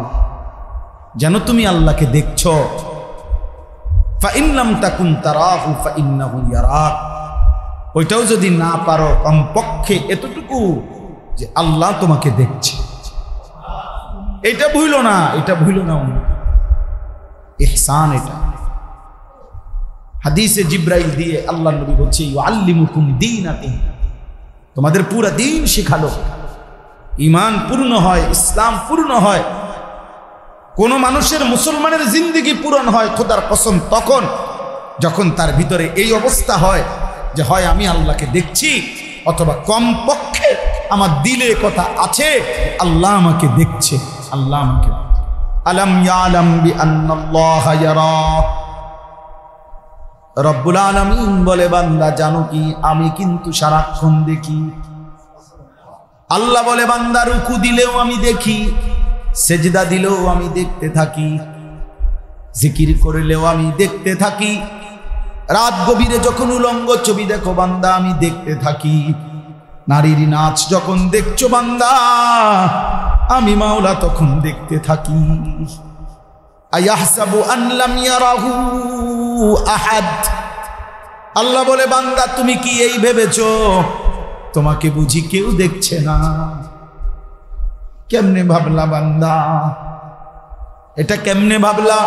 যেন তুমি আল্লাহকে দেখছো। ফা ইন লাম তাকুন তারাহু ফা ইন্নাহু ইয়ারাক, ওইটাও যদি না পারো কমপক্ষে এতটুকু যে আল্লাহ তোমাকে দেখছে। এটা ভুলো না, এটা ভুলো না, ইহসান। এটা হাদিসে জিব্রাইল দিয়ে আল্লাহ নবী বলছে, ইউআল্লিমুকুম দীনাকুম, তোমাদের পুরা দিন শিখালো। ঈমান পূর্ণ হয়, ইসলাম পূর্ণ হয়, কোন মানুষের মুসলমানের জিন্দেগি পূরণ হয় খোদার কসম তখন যখন তার ভিতরে এই অবস্থা হয় যে হয় আমি আল্লাহকে দেখছি, অথবা কমপক্ষে আমার দিলে কথা আছে আল্লাহ আমাকে দেখছে, আল্লাহ আমাকে। আলাম ইয়ালাম বিআন্নাল্লাহা ইয়ারা, রব্বুল আলামিন বলে বান্দা জানো কি আমি কিন্তু সারাক্ষণ দেখি। আল্লাহ বলে বান্দা রুকু দিলেও আমি দেখি, সেজদা দিলেও আমি দেখতে থাকি, জিকির করলেও আমি দেখতে থাকি, রাত গভীরে যখন উলঙ্গ ছবি দেখো বান্দা আমি দেখতে থাকি, নারীর নাচ যখন দেখছো বান্দা আমি মাওলা তখন দেখতে থাকি। আয়াহসাবু আন লাম ইয়ারাহু আহাদ, আল্লাহ বলে বান্দা তুমি কি এই ভেবেছো তোমাকে বুঝি কেউ দেখছে না? কেমনে ভাবলা বান্দা? এটা কেমনে ভাবলা?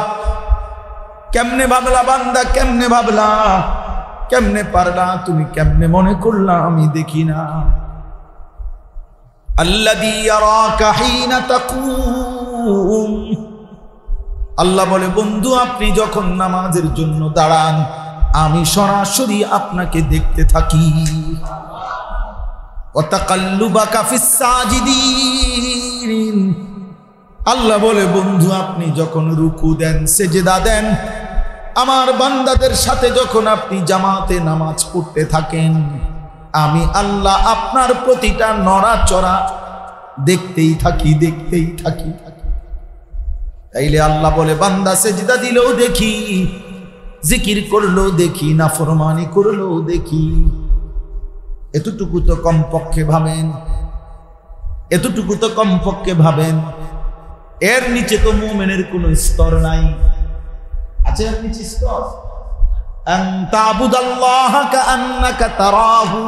কেমনে ভাবলা বান্দা? কেমনে ভাবলা? কেমনে পারলা? তুমি কেমনে মনে করলা আমি দেখি না? আল্লাযী ইয়ারাকা হিনা তাকুম। আল্লাহ বলে বন্ধু আপনি যখন নামাজের জন্য দাঁড়ান আমি সরাসরি আপনাকে দেখতে থাকি। ওয়া তাকাল্লুবাকা ফিস সাজিদিন। আল্লাহ বলে বন্ধু আপনি যখন রুকু দেন সেজদা দেন আমার বান্দাদের সাথে যখন আপনি জামাতে নামাজ পড়তে থাকেন আমি আল্লাহ আপনার প্রতিটা নড়াচড়া দেখতেই থাকি। তাইলে আল্লাহ বলে বান্দা সেজদা দিলেও দেখি, জিকির করলেও দেখি, নাফরমানি করলেও দেখি। এতটুকু তো কমপক্ষে ভাবেন। এর নিচে তো মুমিনের কোনো স্তর নাই। আছে এর নিচে স্তর? আন তা'বুদাল্লাহা কাআন্নাকা তারাহু।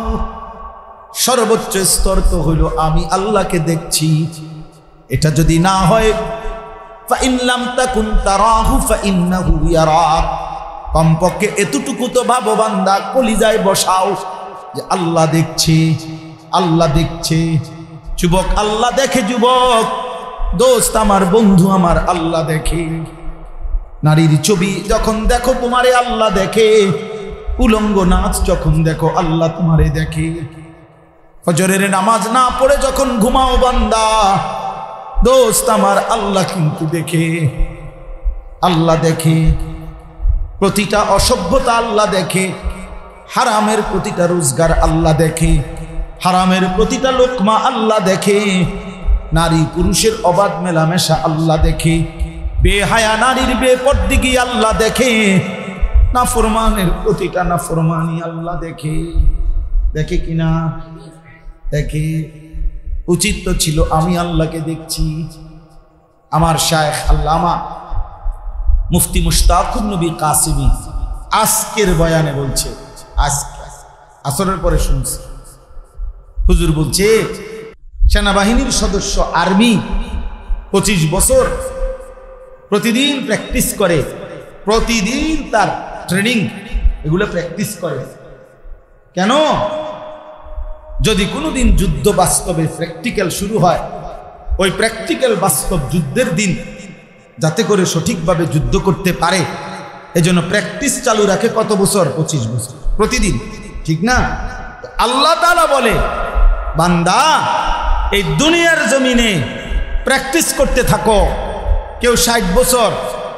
সর্বোচ্চ স্তর তো হইল আমি আল্লাহকে দেখছি। এটা যদি না হয় ফাইন লাম তাকুন তারাহু ফাইন্নাহু ইয়ারাক। কমপক্ষে এতটুকু তো ভাবো বান্দা, কলিজায় বসাও যে আল্লাহ দেখছে। যুবক আল্লাহ দেখে, যুবক দোস্ত আমার, বন্ধু আমার, আল্লাহ দেখে। নারীর ছবি যখন দেখো তোমারে আল্লাহ দেখে, উলঙ্গ নাচ যখন দেখো আল্লাহ তোমারে দেখে। ফজরের নামাজ না পড়ে যখন ঘুমাও বান্দা, দোস্ত আমার আল্লাহ কিন্তু আল্লাহ দেখে। প্রতিটা অসভ্যতা আল্লাহ দেখে, হারামের প্রতিটা রোজগার আল্লাহ দেখে, হারামের প্রতিটা লোকমা আল্লাহ দেখে, নারী পুরুষের অবাধ মেলামেশা আল্লাহ দেখে, বেহায়া নারীর বেপরদিগি আল্লাহ দেখে, নাফরমানের প্রতিটা নাফরমানি আল্লাহ দেখে কিনা? দেখে। উচিত তো ছিল আমি আল্লাহকে দেখছি। আমার শায়েখ আল্লামা মুফতি মুশতাকুর নবী কাসিমি আজকের বয়ানে বলছে, আজকে আসরের পরে শুনছি হুজুর বলছে সেনাবাহিনীর সদস্য আর্মি 25 বছর প্রতিদিন প্র্যাকটিস করে, প্রতিদিন তার ট্রেনিং এগুলো প্র্যাকটিস করে। কেন? যদি কোনোদিন যুদ্ধ বাস্তবে প্র্যাকটিক্যাল শুরু হয়, ওই প্র্যাকটিক্যাল বাস্তব যুদ্ধের দিন যাতে করে সঠিকভাবে যুদ্ধ করতে পারে, এজন্য প্র্যাকটিস চালু রাখে। কত বছর? 25 বছর প্রতিদিন, ঠিক না? আল্লাহ তাআলা বলে বান্দা এই দুনিয়ার জমিনে প্র্যাকটিস করতে থাকো। কেউ 60 বছর,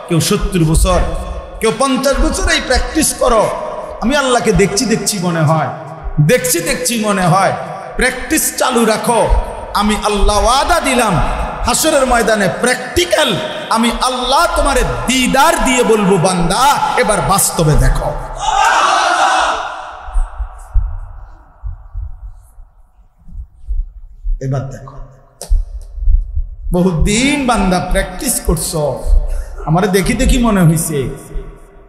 কেউ 70 বছর, কেউ 50 বছর এই প্র্যাকটিস করো। আমি আল্লাহকে দেখছি মনে হয়, প্র্যাকটিস চালু রাখো। আমি আল্লাহ ওয়াদা দিলাম হাসরের ময়দানে প্র্যাকটিক্যাল আমি আল্লাহ তোমারে দিদার দিয়ে বলবো বান্দা এবার বাস্তবে দেখো। এবার দেখো। বহুদিন বান্দা প্র্যাকটিস করছো, আমারে দেখি মনে হইছে,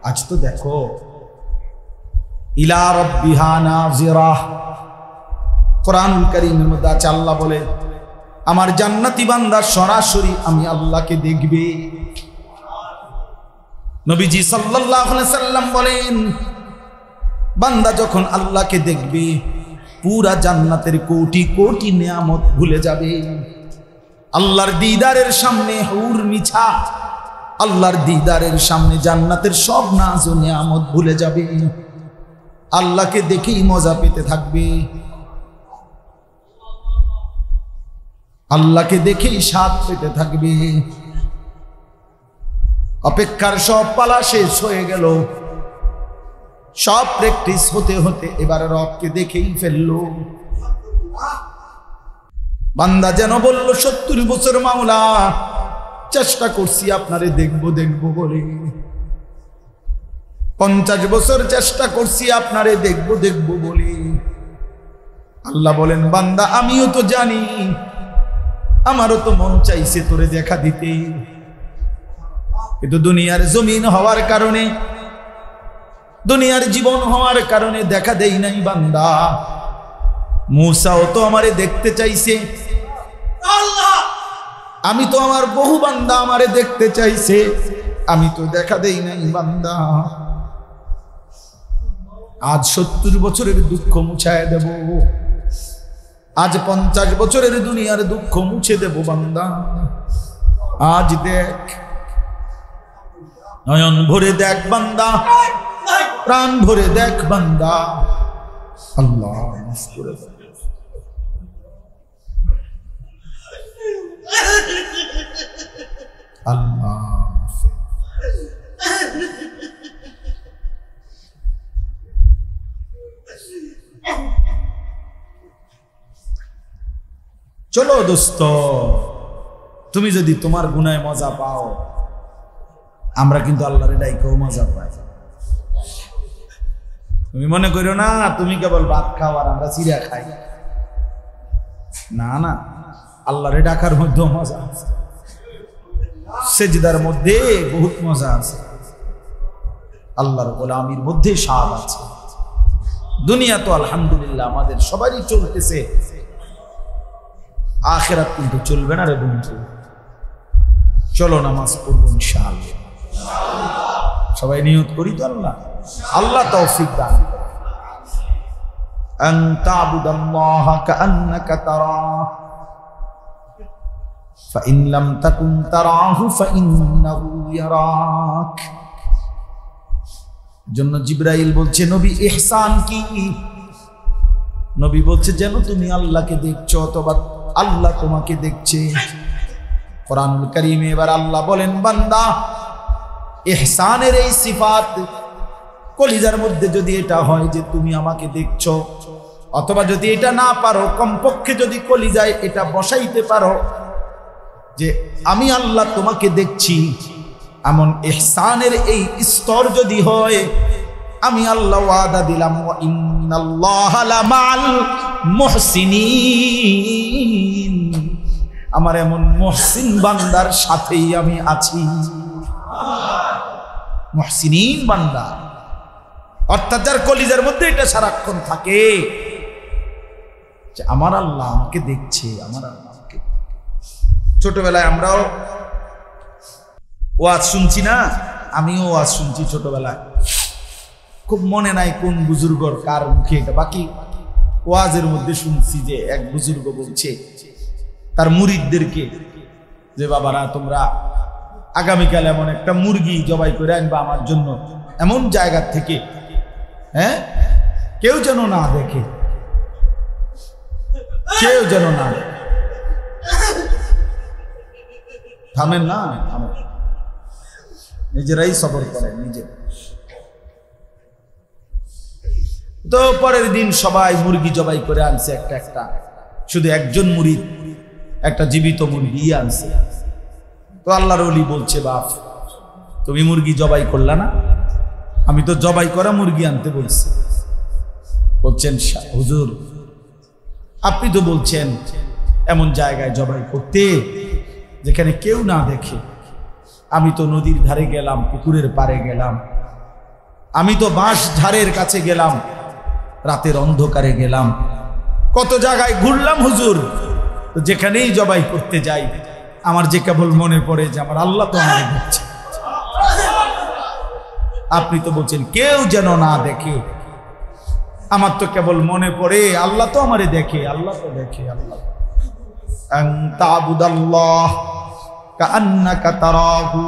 আজ তো দেখো। ইলা রাব্বিহা নাযিরা। কোরআনুল কারীমের মধ্যে আছে আল্লাহ বলে আমার জান্নাতি বান্দা সরাসরি আমি আল্লাহকে দেখবে। নবীজি সাল্লাল্লাহু আলাইহি সাল্লাম বলেন বান্দা যখন আল্লাহকে দেখবে পুরা জান্নাতের কোটি কোটি নিয়ামত ভুলে যাবে। আল্লাহর দিদারের সামনে হুর মিছা, আল্লাহর দিদারের সামনে জান্নাতের সব নাজ ও নিয়ামত ভুলে যাবে। আল্লাহকে দেখেই মজা পেতে থাকবে, আল্লাহকে দেখেই স্বাদ পেতে থাকবে। অপেক্ষার সব পালা শেষ হয়ে গেল, সব প্র্যাকটিস হতে হতে এবার রবকে দেখেই ফেললো। বান্দা যেন বলল 70 বছর মাওলা চেষ্টা করছি আপনারে দেখবো বলে, 50 বছর চেষ্টা করছি আপনারে দেখবো বলে। আল্লাহ বলেন বান্দা আমিও তো জানি, আমারও তো মন চাইছে তোরে দেখা দিতে, কিন্তু দুনিয়ার জমিন হওয়ার কারণে, দুনিয়ার জীবন হওয়ার কারণে দেখা দেই নাই বান্দা। মূসাও তো আমারে দেখতে চাইছে, আমি তো আমার বহু বান্দা আমারে দেখতে চাইছে, আমি তো দেখা দেই নাই বান্দা। আজ 70 বছরের দুঃখ মুছায় দেব, আজ 50 বছরের দুনিয়ার দুঃখ মুছে দেব বান্দা। আজ দেখ, নয়ন ভরে দেখ বান্দা, প্রাণ ভরে দেখ বান্দা। আল্লাহ মাফ করে দেন। আল্লাহ চলো দোস্ত, তুমি যদি তোমার গুনায় মজা পাও, আমরা কিন্তু আল্লাহর ডাইকেও মজা পাই। তুমি মনে করো না তুমি কেবল ভাত খাও আর আমরা চিড়া খাই। না না, আল্লাহরে ডাকার মধ্যেও মজা আছে, সেজদার মধ্যে বহুত মজা আছে, আল্লাহর গোলামির মধ্যে স্বাদ আছে। দুনিয়া তো আলহামদুলিল্লাহ আমাদের সবারই চলতেছে, আখিরাত কিন্তু চলবে না রে বন্ধু। চলো নামাজ পড়বো ইনশাআল্লাহ, সবাই নিয়ত করি তো আল্লাহ আল্লাহ তৌফিক দান করে। আন তা'বুদাল্লাহা কাআন্নাকা তারাহু ফাইন লাম তাকুন তারাহু ফাইন্নাহু ইয়ারাক। জন্য জিবরাইল বলছে নবী ইহসান কি? নবী বলছে যেন তুমি আল্লাহকে দেখছো অথবা আল্লাহ তোমাকে দেখছে। কোরআনুল কারীমে এবার আল্লাহ বলেন বান্দা, ইহসানের এই সিফাত কলিজার মধ্যে যদি এটা হয় যে তুমি আমাকে দেখছো, অথবা যদি এটা না পারো কমপক্ষে যদি কলিজায় এটা বসাইতে পারো যে আমি আল্লাহ তোমাকে দেখছি, এমন ইহসানের এই স্তর যদি হয়, আমি আল্লাহ ওয়াদা দিলাম ওয়া ইন্নাল্লাহা লামাল মুহসিনিন, আমার এমন মুহসিন বান্দার সাথেই আমি আছি। মুহসিনিন বান্দা অর্থাৎ যার কলিজার মধ্যে এটা সারাক্ষণ থাকে যে আমার আল্লাহ আমাকে দেখছে, আমার আল্লাহ আমাকে। ছোটবেলায় আমরাও ওয়াজ শুনছি না, আমিও ওয়াজ শুনছি ছোটবেলায়, খুব মনে নাই কোন বুজুর্গর কার মুখে এটা, বাকি ওয়াজের মধ্যে শুনছি যে এক বুজুর্গ বলছে তার মুরিদদেরকে যে বাবারা তোমরা আগামীকাল এমন একটা মুরগি জবাই করে আনবা আমার জন্য, এমন জায়গা থেকে, হ্যাঁ, কেউ যেন না দেখে, কেউ যেন না দেখে। থামেন না, থামেন, নিজেরাই সবর করেন নিজে। তো পরের দিন সবাই মুরগি জবাই করে আনছে একটা একটা, শুধু একজন মুরিদ একটা জীবিত মুরগি আনছে। তো আল্লাহর ওলি বলছে বাপ তুমি মুরগি জবাই করলা না? আমি তো জবাই করা মুরগি আনতে বলছি। বলছেন হুজুর আপনি তো বলছেন এমন জায়গায় জবাই করতে যেখানে কেউ না দেখে। আমি তো নদীর ধারে গেলাম, পুকুরের পাড়ে গেলাম, আমি তো বাঁশ ঝাড়ের কাছে গেলাম, রাতের অন্ধকারে গেলাম, কত জায়গায় ঘুরলাম হুজুর। তো যেখানেই জবাই করতে যাই আমার যে কেবল মনে পড়ে যে আমার আল্লাহ তো আমারে দেখছে। আপনি তো বলছেন কেউ যেন না দেখে, আমার তো কেবল মনে পড়ে আল্লাহ তো আমারে দেখে, আল্লাহ তো দেখে। আল্লাহ আন তা'বুদাল্লাহ কাআন্নাকা তারাহু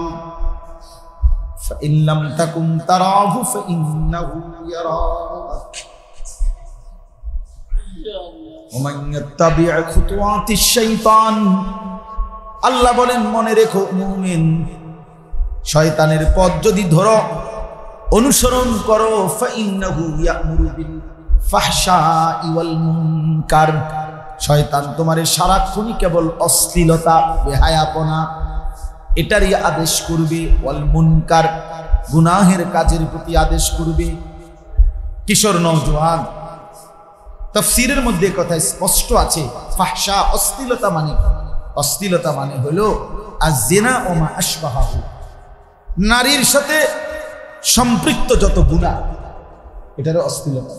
ফাইন লাম তাকুন তারাহু ফাইন্নাহু ইয়ারাক ওয়া মান ইয়াত্তাবি' খুতুওয়াতিশ শাইতান। আল্লাহ বলেন মনে রেখো মুমিন, শয়তানের পথ যদি ধরো, অনুসরণ করো, ফাইন্নাহু ইয়া'মুরু বিল ফাহশাই ওয়াল মুনকার, শয়তান তোমারে সারাক্ষণই কেবল অশ্লীলতা, বেহায়াপনা এটারই আদেশ করবে, ওয়াল মুনকার গুনাহের কাজের প্রতি আদেশ করবে। কিশোর নওজোয়ান, তাফসীরের মধ্যে কথা স্পষ্ট আছে, ফাহশা অশ্লীলতা মানে হলো আয-যিনা ওয়া মা আশবাহু, নারীর সাথে সম্পৃক্ত যত গুনাহ এটারও অশ্লীলতা।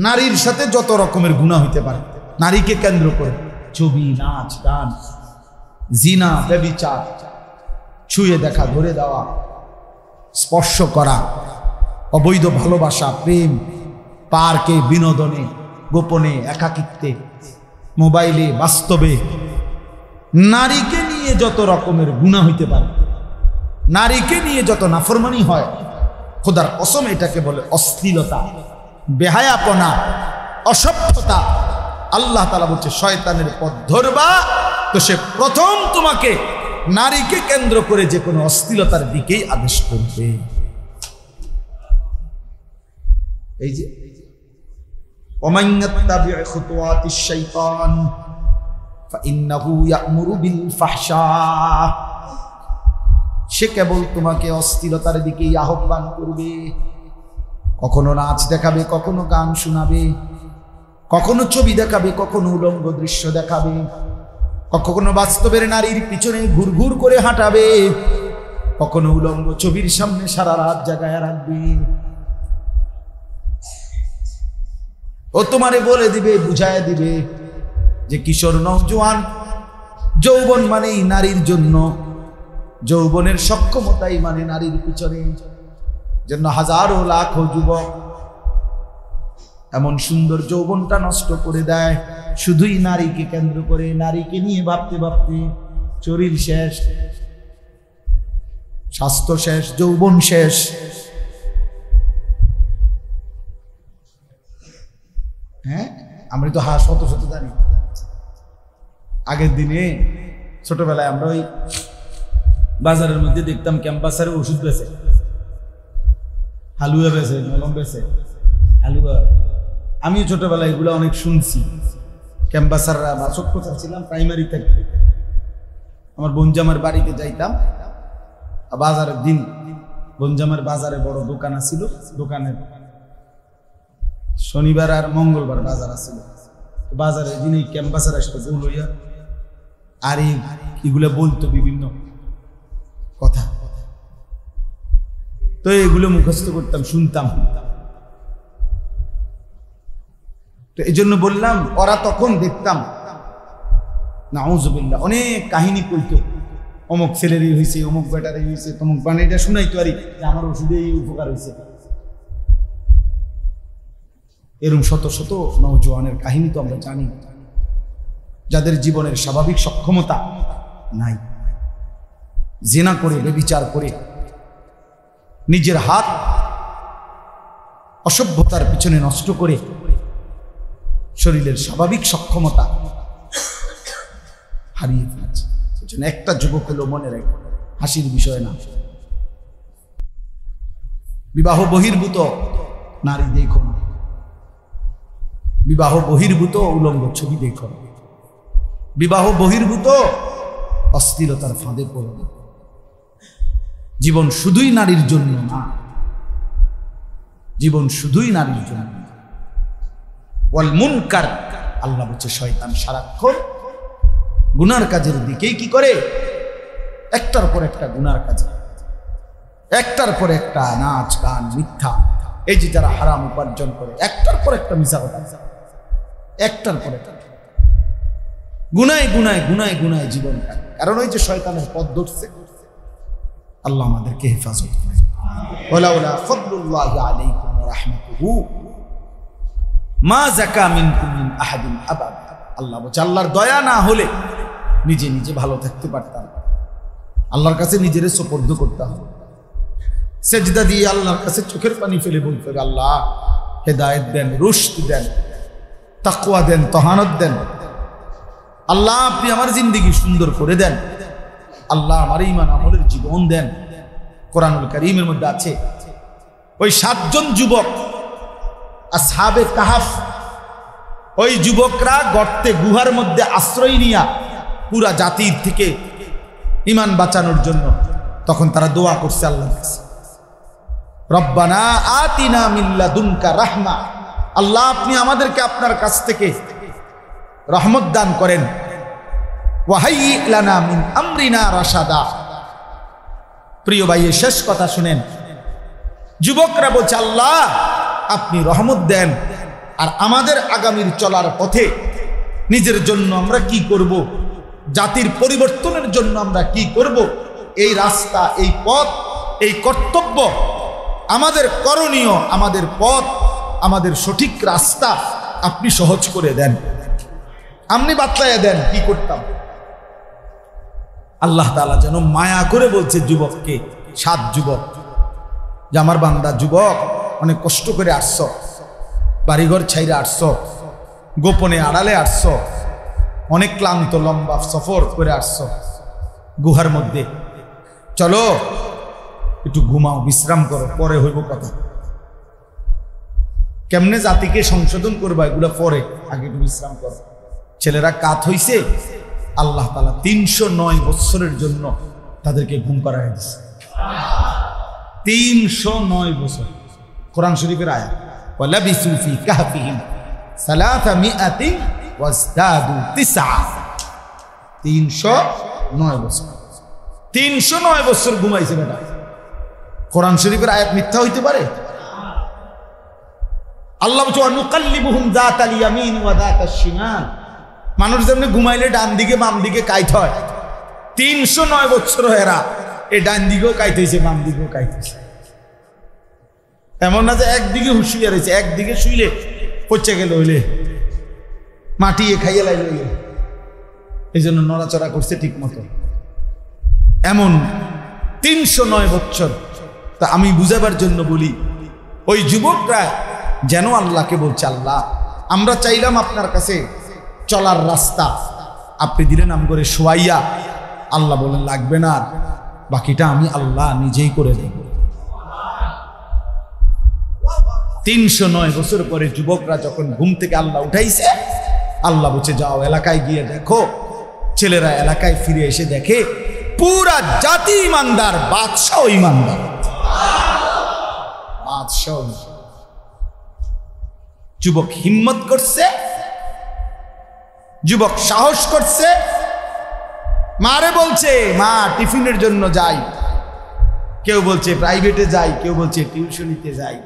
নারীর সাথে যত রকমের গুনাহ হইতে পারে নারীকে কেন্দ্র করে, ছবি, নাচ, গান, জিনা, ব্যভিচার, ছুঁয়ে দেখা, ধরে দেওয়া, স্পর্শ করা, অবৈধ ভালোবাসা, প্রেম, পার্কে, বিনোদনে, গোপনে, একাকিত্বে, মোবাইলে, বাস্তবে নারীকে নিয়ে যত রকমের গুনাহ হইতে পারে, নারীকে নিয়ে যত নাফরমানি হয়, খোদার কসম এটাকে বলে অশ্লীলতা, বেহায়াপনা, অসভ্যতা। আল্লাহ তাআলা বলছে শয়তানের পথ ধরবা তো সে প্রথম তোমাকে নারীকে কেন্দ্র করে যে কোনো অশ্লীলতার দিকেই আদেশ করবে। এই যে ওমান ইয়াত্তাবি' খুতুওয়াতিশ শাইতান ফাইন্নাহু ইয়া'মুরু বিল ফাহশা, সে কেবল তোমাকে অশ্লীলতার দিকেই আহ্বান করবে। কখনো নাচ দেখাবে, কখনো গান শোনাবে, কখনো ছবি দেখাবে, কখনো উলঙ্গ দৃশ্য দেখাবে, কখনো বাস্তবের নারীর পিছনে ঘুরঘুর করে হাঁটাবে, কখনো উলঙ্গ ছবির সামনে সারা রাত জাগায় রাখবে। ও তোমারে বলে দিবে, বুঝায় দিবে যে কিশোর নওজোয়ান, যৌবন মানেই নারীর জন্য, যৌবনের সক্ষমতাই মানে নারীর পিছনে জন্য হাজারো লাখো যুবক এমন সুন্দর যৌবনটা নষ্ট করে দেয় শুধুই নারীকে কেন্দ্র করে। নারীকে নিয়ে ভাবতে ভাবতে শরীর শেষ, স্বাস্থ্য শেষ, যৌবন শেষ। হ্যাঁ, আমরা তো শত শত জানি। আগের দিনে ছোটবেলায় আমরা ওই বাজারের মধ্যে দেখতাম ক্যাম্পাসারে ওষুধ বেচে, হালুয়া বেচে, মলম বেচে, হালুয়া। আমি ছোটবেলায় এগুলো অনেক শুনছি। ক্যাম্পাসাররা বা ছোট্ট ছিলাম প্রাইমারি থেকে, আমার বনজামার বাড়িতে যাইতাম। বাজারের দিন বনজামার বাজারে বড় দোকান আছিল, দোকানের শনিবার আর মঙ্গলবার বাজার আছিল। বাজারের দিন এই ক্যাম্পাসার আসতো লইয়া, আর এগুলো বলতো বিভিন্ন কথা, তো এগুলো মুখস্থ করতাম, শুনতাম। তো এই জন্য বললাম, ওরা তখন দেখতাম নাউযুবিল্লাহ অনেক কাহিনী কইতো, অমুক ছেলেরই হয়েছে, অমুক বেটারই হয়েছে, তমুক বান, এটা শুনাইতো আর যে আমার ওষুধে এই উপকার হয়েছে। এরকম শত শত নওজোয়ানের কাহিনী তো আমরা জানি, যাদের জীবনের স্বাভাবিক সক্ষমতা নাই, জিনা করে, ব্যভিচার করে, নিজের হাত অসভ্যতার পিছনে নষ্ট করে শরীরের স্বাভাবিক সক্ষমতা হারিয়ে ফেলেছে। সেজন্য একটা যুবক হলো মনে রাখবে, হাসির বিষয় না। বিবাহ বহির্ভূত নারী দেখো না, বিবাহ বহির্ভূত উলঙ্গ ছবি দেখো না, বিবাহ বহির্ভূত অস্থিরতার ফাঁদে পড়ো না। জীবন শুধুই নারীর জন্য না, জীবন শুধুই নারীর জন্য। ওয়াল মুনকার, আল্লাহ বলছে শয়তান সারাক্ষণ গুনার কাজের দিকেই কি করে, একটার পর একটা গুনার কাজ, একটার পর একটা নাচ গান মিথ্যা, এই যে যারা হারাম উপার্জন করে, একটার পর একটা মিছা কথা, একটার পর একটা গুনায় গুনায় গুনায় গুনায় জীবন কাটে। কারণ ওই যে শয়তানের পথ ধরছে। আল্লাহ আমাদেরকে হেফাজত করে। ওয়ালাউলা ফাদলুল্লাহি আলাইকুম ওয়া রাহমাতুহু মা যাকা মিনকুম মিন আহাদিন আবাদা। আল্লাহ বলছে আল্লাহর দয়া না হলে নিজে নিজে ভালো থাকতে পারতাম। আল্লাহর কাছে নিজেরে সুপর্দ করতে হবে, সেজদা দিয়ে আল্লাহর কাছে চোখের পানি ফেলে বলতে হবে, আল্লাহ হেদায়েত দেন, রুশদ দেন, তাকওয়া দেন, তহানত দেন। আল্লাহ আপনি আমার জিন্দেগি সুন্দর করে দেন। আল্লাহ আমার ঈমান আমলের জীবন দেন। কোরআনুল কারীমের মধ্যে আছে ওই 7 জন যুবক আসহাবে কাহাফ, ওই যুবকরা গর্তে গুহার মধ্যে আশ্রয় নিয়া পুরা জাতির থেকে ঈমান বাঁচানোর জন্য তখন তারা দোয়া করছে আল্লাহর কাছে, রব্বানা আতিনা মিন লাদুনকা রাহমা। আল্লাহ আপনি আমাদেরকে আপনার কাছ থেকে রহমত দান করেন। ওয়াহাইয়্যি লানা মিন আমরিনা রাশাদা। প্রিয় ভাই, শেষ কথা শুনেন। যুবকরা বলছে আল্লাহ আপনি রহমত দেন, আর আমাদের আগামীর চলার পথে নিজের জন্য আমরা কি করব, জাতির পরিবর্তনের জন্য আমরা কি করব, এই রাস্তা, এই পথ, এই কর্তব্য, আমাদের করণীয়, আমাদের পথ, আমাদের সঠিক রাস্তা আপনি সহজ করে দেন, আপনি বাতলাইয়া দেন কি করতাম। আল্লাহ তাআলা যেন মায়া করে বলছে যুবককে, 7 যুবক, যে আমার বান্দা যুবক, অনেক কষ্ট করে আসছ, বাড়িঘর ছাইরে আসছ, গোপনে আড়ালে আসছ, অনেক ক্লান্ত লম্বা সফর করে আসছ গুহার মধ্যে, চলো একটু ঘুমাও, বিশ্রাম করো, পরে হইব কথা। কেমনে জাতিকে সংশোধন করবা এগুলো পরে, আগে একটু বিশ্রাম করো। ছেলেরা কাত হইছে, আল্লাহ তাআলা 309 বছরের জন্য তাদেরকে ঘুম করায় দিয়েছে। 309 বছর, কোরআন শরীফের আয়াত, ওয়ালাবিসু ফি কাহফিহিম 300 ওয়াজদাদু 9। 309 বছর, 309 বছর ঘুমাইছে বেটা। কোরআন শরীফের আয়াত মিথ্যা হইতে পারে? আল্লাহ বলছে ওয়ানুকাল্লিবুহুম যাতাল ইয়ামিন ওয়া যাতাশ শিমাল, মানুষ যেমনি ঘুমাইলে ডান দিকে বাম দিকে কাইত হয়, 309 বছর এরা এই ডান দিকেও কাইত হয়েছে, বাম দিকেও কাইত হয়েছে। এমন না যে একদিকে হুঁশিয়ে রয়েছে, একদিকে শুইলে পচে গেল, হইলে মাটিয়ে খাইয়ে লাইলে, এই জন্য নড়াচড়া করছে ঠিক মতো। এমন 309 বছর। তা আমি বুঝাবার জন্য বলি, ওই যুবকরা যেন আল্লাহকে বলছে, আল্লাহ আমরা চাইলাম আপনার কাছে চলার রাস্তা, আপনি দিলেন নাম করে শোয়াইয়া। আল্লাহ বলেন লাগবে না, বাকিটা আমি আল্লাহ নিজেই করে দেব। 309 বছর পরে যুবকরা যখন ঘুম থেকে আল্লাহ উঠাইছে, আল্লাহ বলছে যাও এলাকায় গিয়ে দেখো। ছেলেরা এলাকায় ফিরে এসে দেখে পুরা জাতি ইমানদার, বাদশাহ ইমানদার, বাদশাহ। যুবক হিম্মত করছে, যুবক সাহস করছে, মারে বলছে মা টিফিনের জন্য যাই, কেউ বলছে প্রাইভেটে যাই, কেউ বলছে টিউশনিতে যাই,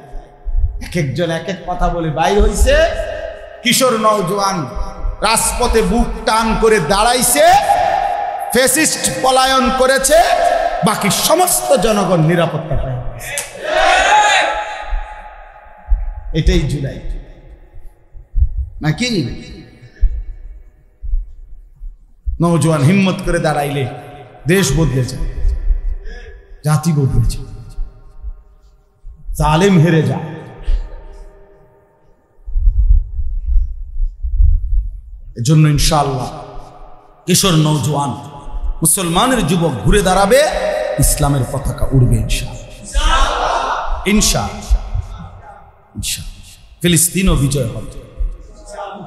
এক একজন এক এক কথা বলে বাইর হইছে। কিশোর নওজোয়ান রাজপথে বুক টান করে দাঁড়াইছে, ফ্যাসিস্ট পলায়ন করেছে, বাকি সমস্ত জনগণ নিরাপত্তা পায়। এটাই জুলাই নাকি? নওজোয়ান হিম্মত করে দাঁড়াইলে দেশ বদলেছে, জাতি বদলেছে, জালেম হেরে যায়। এজন্য ইনশাআল্লাহ কিশোর নওজোয়ান মুসলমানের যুবক ঘুরে দাঁড়াবে, ইসলামের পতাকা উড়বে ইনশাআল্লাহ, ইনশাআল্লাহ, ইনশাআল্লাহ। ফিলিস্তিনও বিজয় হবে,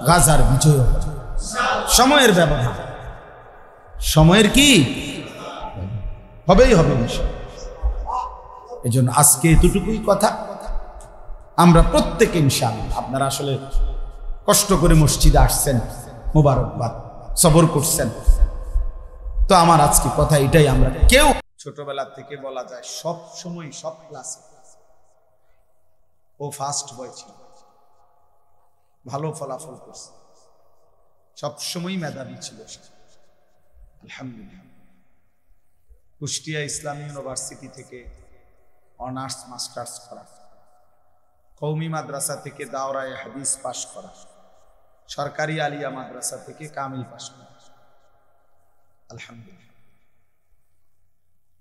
গাজার বিজয় হবে, সময়ের ব্যবধান, সময়ের কি হবেই হবে ইনশাআল্লাহ। এজন্য আজকে এতটুকুই কথা। আমরা প্রত্যেকে ইনশাআল্লাহ, আপনারা আসলে কষ্ট করে মসজিদে আসছেন, মোবারকবাদ, সবর করছেন। তো আমার আজকে কথা এটাই, আমরা কেউ ছোটবেলা থেকে বলা যায় সব সময় সব ক্লাসে ও ফার্স্ট বয় ছিল, ভালো ফলাফল করছে, সবসময় মেধাবী ছিল। আলহামদুলিল্লাহ। কুষ্টিয়া ইসলামী ইউনিভার্সিটি থেকে অনার্স মাস্টার্স করা, কওমি মাদ্রাসা থেকে দাওরায়ে হাদিস পাশ করা, সরকারি আলিয়া মাদ্রাসা থেকে কামিল পাশ করা। আলহামদুলিল্লাহ।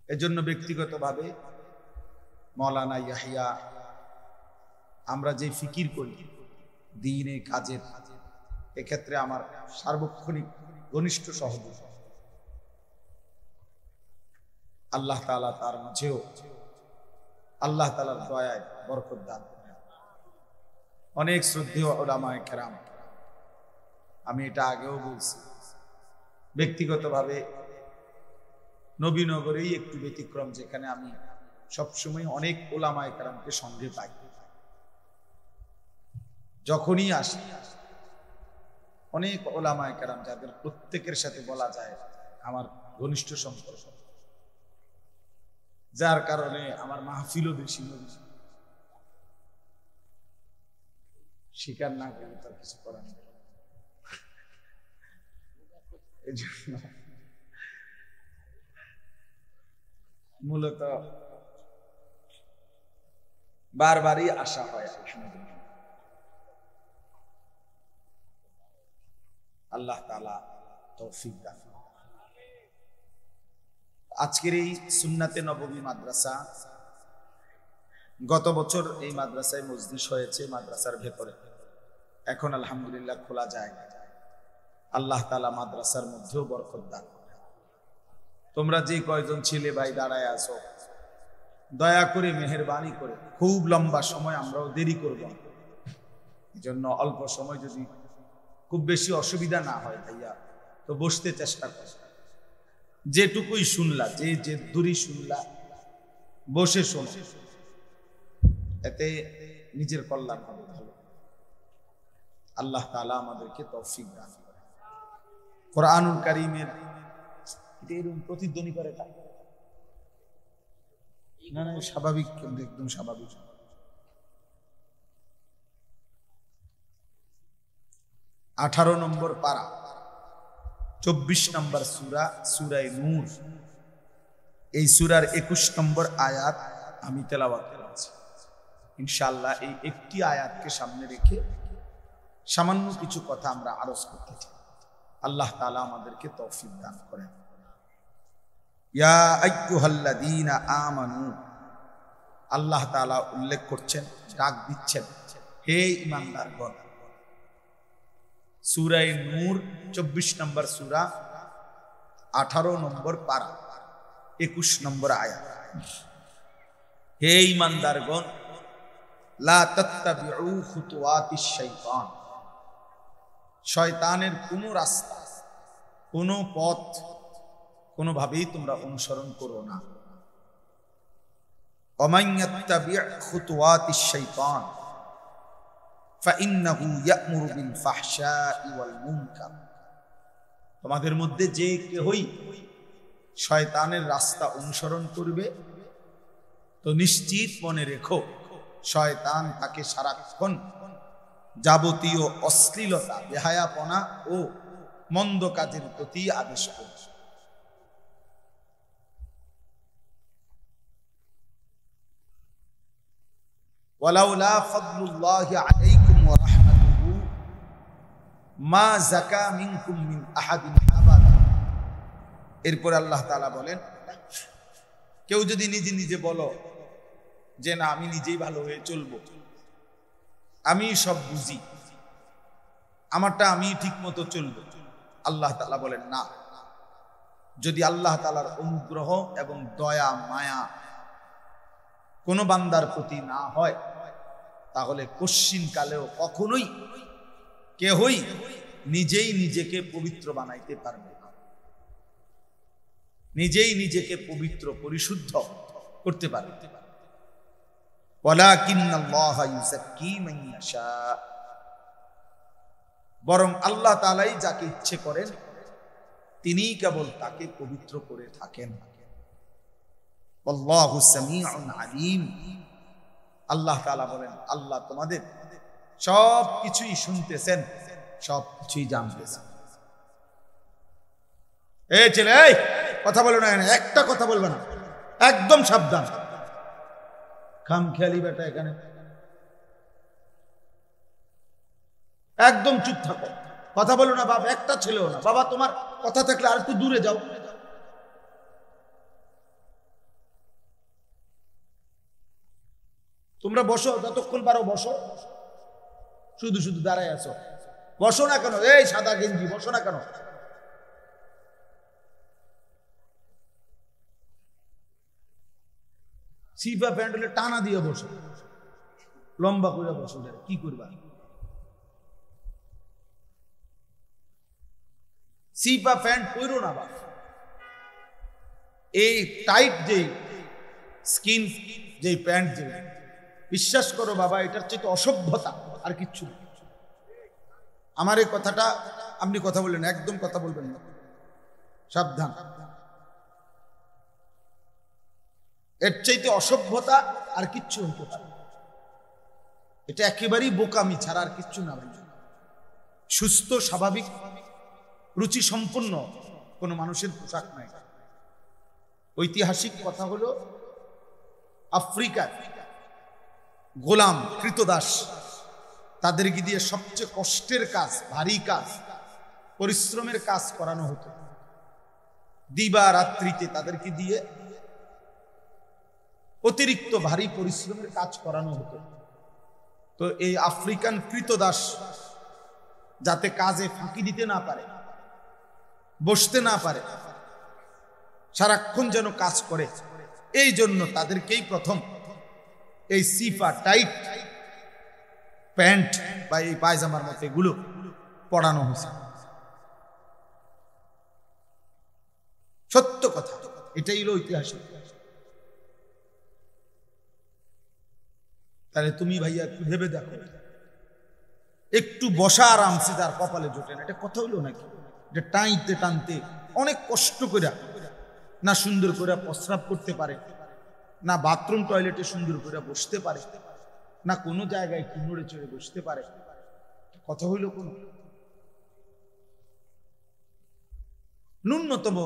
এজন্য ব্যক্তিগতভাবে মৌলানা ইয়াহিয়া, আমরা যে ফিকির করি দ্বীনে কাজের, এক্ষেত্রে আমার সার্বক্ষণিক ঘনিষ্ঠ সহযোগী। আল্লাহ তাআলা তার মাঝেও আল্লাহ তাআলার দয়ায় বরকত দান করেন। অনেক শ্রদ্ধেয় উলামায়ে কেরাম, আমি এটা আগেও বলছি, ব্যক্তিগতভাবে নবীনগরেই একটু ব্যতিক্রম, যেখানে আমি সবসময় অনেক উলামায়ে কেরামকে সঙ্গে পাই। যখনই আসি অনেক উলামায়ে কেরাম, যাদের প্রত্যেকের সাথে বলা যায় আমার ঘনিষ্ঠ সম্পর্ক, যার কারণে আমার মাহফিলও বেশি বেশি। স্বীকার না করলে তার কিছু করার নেই। এই জন্য মূলত বারবারই আসা হয়। আল্লাহ তাআলা তৌফিক দান। আজকের এই সুন্নাতে নববী মাদ্রাসা, গত বছর এই মাদ্রাসায় মজলিস হয়েছে মাদ্রাসার ভেতরে, এখন আলহামদুলিল্লাহ খোলা যায়। আল্লাহ তাআলা মাদ্রাসার মধ্যেও বরকত দান। তোমরা যে কয়জন ছেলে ভাই দাঁড়ায় আছো, দয়া করে মেহেরবানি করে, খুব লম্বা সময় আমরাও দেরি করব, এই জন্য অল্প সময়, যদি খুব বেশি অসুবিধা না হয় ভাইয়া তো বসতে চেষ্টা কর। যেটুকুই শুনলা, যে দূরই শুনলা, বসে শোনো, এতে নিজের কল্যাণ হবে ভালো। আল্লাহ তাআলা আমাদেরকে তৌফিক দান করেন। কোরআনুল কারীমের এরকম প্রতিধ্বনি করে তাই না, না স্বাভাবিক, একদম স্বাভাবিক। 18 নম্বর পারা, 24 নম্বর সূরা, সূরা নূর। এই সূরার 21 নম্বর আয়াত আমি তেলাওয়াত করেছি। ইনশাআল্লাহ এই একটি আয়াতকে সামনে রেখে সামান্য কিছু কথা আমরা আরজ করতে চাই। আল্লাহ তাআলা আমাদেরকে তৌফিক দান করেন। ইয়া আইয়ুহাল্লাযীনা আমানু, আল্লাহ তাআলা উল্লেখ করছেন, ডাক দিচ্ছেন, হে ঈমানদারগণ। সূরা নূর 24 নম্বর সূরা, 18 নম্বর পারা, 21 নম্বর আয়াত। হে ঈমানদারগণ, লা তাত্তাবিউ খুতুওয়াতিশ শাইতান, শয়তানের কোন রাস্তা, কোন পথ কোনোভাবেই তোমরা অনুসরণ করো না। ওয়ামান ইয়াত্তাবি' খুতুওয়াতিশ শাইতান ফাইন্নাহু ইয়া'মুরু বিল ফাহশাই ওয়াল মুনকার, তোমাদের মধ্যে যে কেহই শয়তানের রাস্তা অনুসরণ করবে তো নিশ্চিত মনে রেখো, শয়তান তাকে সারাক্ষণ যাবতীয় অশ্লীলতা, বেহায়াপনা ও মন্দ কাজের প্রতি আদেশ করবে। ওয়ালাউলা ফাদলুল্লাহি আলাইকুম ওয়া রাহমাতুহু মা যাকা মিনকুম মিন আহাদিন আবাদা। এরপর আল্লাহ তাআলা বলেন, কেউ যদি নিজে নিজে বলো যে না আমি নিজেই ভালো হয়ে চলবো, আমি সব বুঝি, আমারটা আমি ঠিক মতো চলবো, আল্লাহ তাআলা বলেন না। যদি আল্লাহ তাআলার অনুগ্রহ এবং দয়া মায়া কোন বান্দার প্রতি না হয়, তাহলে কশ্চিন কালেও কখনোই কেহই নিজেই নিজেকে পবিত্র বানাইতে পারবে না, নিজেই নিজেকে পবিত্র পরিশুদ্ধ করতে পারবে। ওয়ালাকিন্নাল্লাহা ইউযাক্কি মান ইয়াশা, বরং আল্লাহ তাআলাই যাকে ইচ্ছে করেন তিনিই কেবল তাকে পবিত্র করে থাকেন। আল্লাহু সামিউন আলিম, আল্লাহ তাআলা বলেন আল্লাহ তোমাদের সব কিছুই শুনতেছেন, সব কিছুই জানতেছেন। এই ছেলে, এই কথা বলো না, একটা কথা বলবে না, একদম সাবধান, খামখেয়ালি বেটা এখানে, একদম চুপ থাকো, কথা বলো না। বাবা একটা ছেলেও না, বাবা তোমার কথা থাকলে আর একটু দূরে যাও। তোমরা বসো, যতক্ষণ পারো বসো, শুধু শুধু দাঁড়ায় আছো, বসো না কেন? এই সাদা গেঞ্জি, বসো না কেন? সিপা প্যান্ট হলে টানা দিয়ে বসো, লম্বা করে বসো, কি করবা? সিপা প্যান্ট পরো না বাবা, এই টাইট যে স্কিন যে প্যান্ট, যে বিশ্বাস করো বাবা, এটার চেয়ে অসভ্যতা আর কিচ্ছু না। আমার এই কথাটা আপনি কথা বললেন, একদম কথা বলবেন না, সাবধান। এর চাইতে অসভ্যতা আর কিচ্ছু হতে পারে। এটা একেবারেই বোকামি ছাড়া আর কিচ্ছু না। সুস্থ স্বাভাবিক রুচি সম্পন্ন কোন মানুষের পোশাক নাই। ঐতিহাসিক কথা হলো, আফ্রিকার গোলাম কৃতদাস, তাদেরকে দিয়ে সবচেয়ে কষ্টের কাজ, ভারী কাজ পরিশ্রমের কাজ করানো হতো, দিবা রাত্রিতে তাদেরকে দিয়ে অতিরিক্ত ভারী পরিশ্রমের কাজ করানো হতো। তো এই আফ্রিকান কৃতদাস যাতে কাজে ফাঁকি দিতে না পারে, বসতে না পারে, সারাক্ষণ যেন কাজ করে, এই জন্য তাদেরকেই প্রথম এই সিফা টাইট প্যান্ট বা এই পায়জামার মতো এগুলো পরানো হয়েছে। সত্য কথা, এটাই হলো ঐতিহাসিক। তাহলে তুমি ভাইয়া একটু ভেবে দেখো, একটু বসা আরামসে যার কপালে জোটে না, এটা কথা হইলো নাকি? যে টাইতে টানতে অনেক কষ্ট করে না সুন্দর করে প্রস্রাব করতে পারে, না বাথরুম টয়লেটে সুন্দর করে বসতে পারে, না কোনো জায়গায় একটু নড়ে চড়ে বসতে পারে, কথা হইল কোনো? ন্যূনতম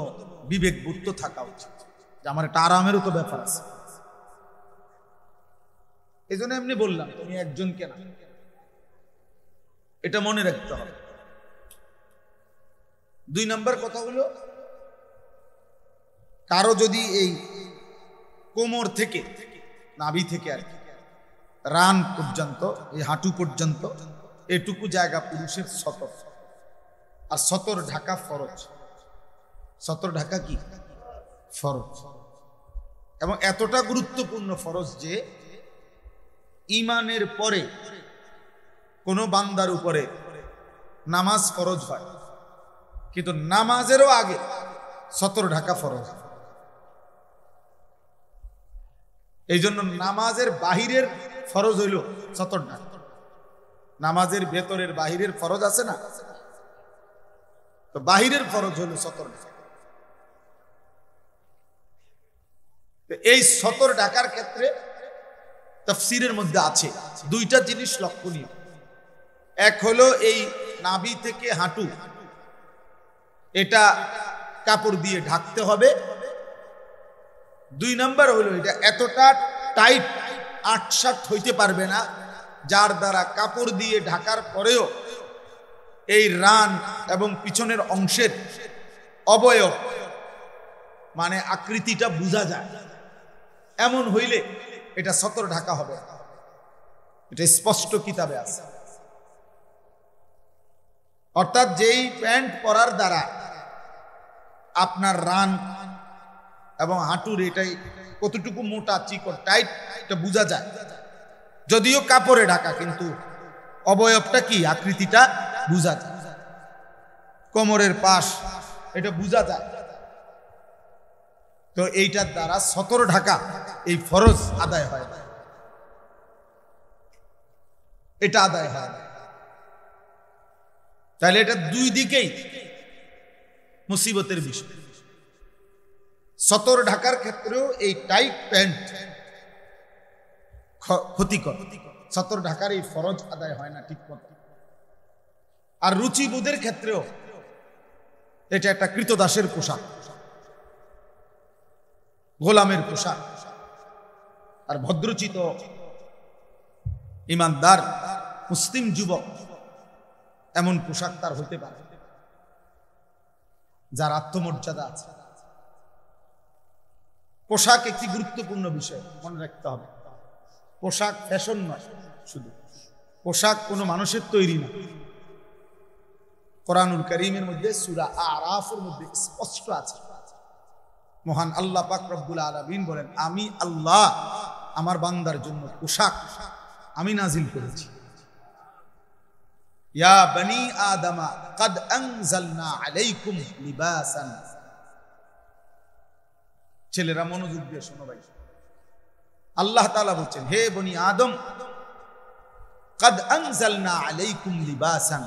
বিবেক বুদ্ধ থাকা উচিত যে আমার একটা আরামেরও তো ব্যাপার আছে। এই জন্য এমনি বললাম, তুমি একজনকে না, এটা মনে রাখতে হবে। 2 নম্বর কথা হলো, কারো যদি এই কোমর থেকে, নাভি থেকে আর কি রান পর্যন্ত, এই হাঁটু পর্যন্ত এটুকু জায়গা পুরুষের সতর, আর সতর ঢাকা ফরজ। সতর ঢাকা কি ফরজ, এবং এতটা গুরুত্বপূর্ণ ফরজ যে ঈমানের পরে কোন বান্দার উপরে নামাজ ফরজ হয়, কিন্তু নামাজেরও আগে সতর ঢাকা ফরজ। এই জন্য নামাজের বাহিরের ফরজ হইল সতর ঢাকা, নামাজের ভেতরের বাহিরের ফরজ আছে না, তো বাহিরের ফরজ হইল সতর ঢাকা। এই সতর ঢাকার ক্ষেত্রে তাফসীরের মধ্যে আছে 2টা জিনিস লক্ষণীয়। এক হলো এই নাভি থেকে হাঁটু, এটা কাপড় দিয়ে ঢাকতে হবে। 2 নম্বর হলো এটা এতটা টাইট আটসাট হইতে পারবে না যার দ্বারা কাপড় দিয়ে ঢাকার পরেও এই রান এবং পিছনের অংশের অবয়ব মানে আকৃতিটা বোঝা যায়, এমন হইলে এটা সতর ঢাকা হবে। এটা স্পষ্ট কিতাবে আছে। অর্থাৎ যেই প্যান্ট পরার দ্বারা আপনার রান এবং হাঁটুর এটাই কতটুকু মোটা চিকন টাইট এটা বোঝা যায়, যদিও কাপড়ে ঢাকা, কিন্তু অবয়বটা কি আকৃতিটা বোঝা যায়, কোমরের পাশ এটা বোঝা যায়। তো এইটার দ্বারা সতর ঢাকা এই ফরজ আদায় হয়, এটা আদায় হয়। তাহলে এটা 2 দিকেই মুসিবতের বিষয়। সতর ঢাকার ক্ষেত্রেও এই টাইট প্যান্ট ক্ষতিকর, সতর ঢাকার এই ফরজ আদায় হয় না ঠিক মতো। আর রুচিবোধের ক্ষেত্রেও এটা একটা কৃতদাসের পোশাক, গোলামের পোশাক। আর ভদ্রচিত ইমানদার মুসলিম যুবক এমন পোশাক তার হতে পারে যার আত্মমর্যাদা আছে। পোশাক একটি গুরুত্বপূর্ণ বিষয়, মনে রাখতে হবে। পোশাক ফ্যাশন নয়, শুধু পোশাক কোনো মানুষের তৈরি না। কোরআনুল কারীমের মধ্যে সূরা আরাফের মধ্যে স্পষ্ট আছে, মহান আল্লাহ পাক রব্বুল আলামিন বলেন, আমি আল্লাহ আমার বান্দার জন্য পোশাক আমি নাজিল করেছি। ইয়া বনি আদমা কদ আনজালনা আলাইকুম লিবাসান। ছেলেরা মনোযোগ দিয়ে শোনো ভাই, আল্লাহ তাআলা বলছেন, হে বনি আদম, কদ আনজালনা আলাইকুম লিবাসান,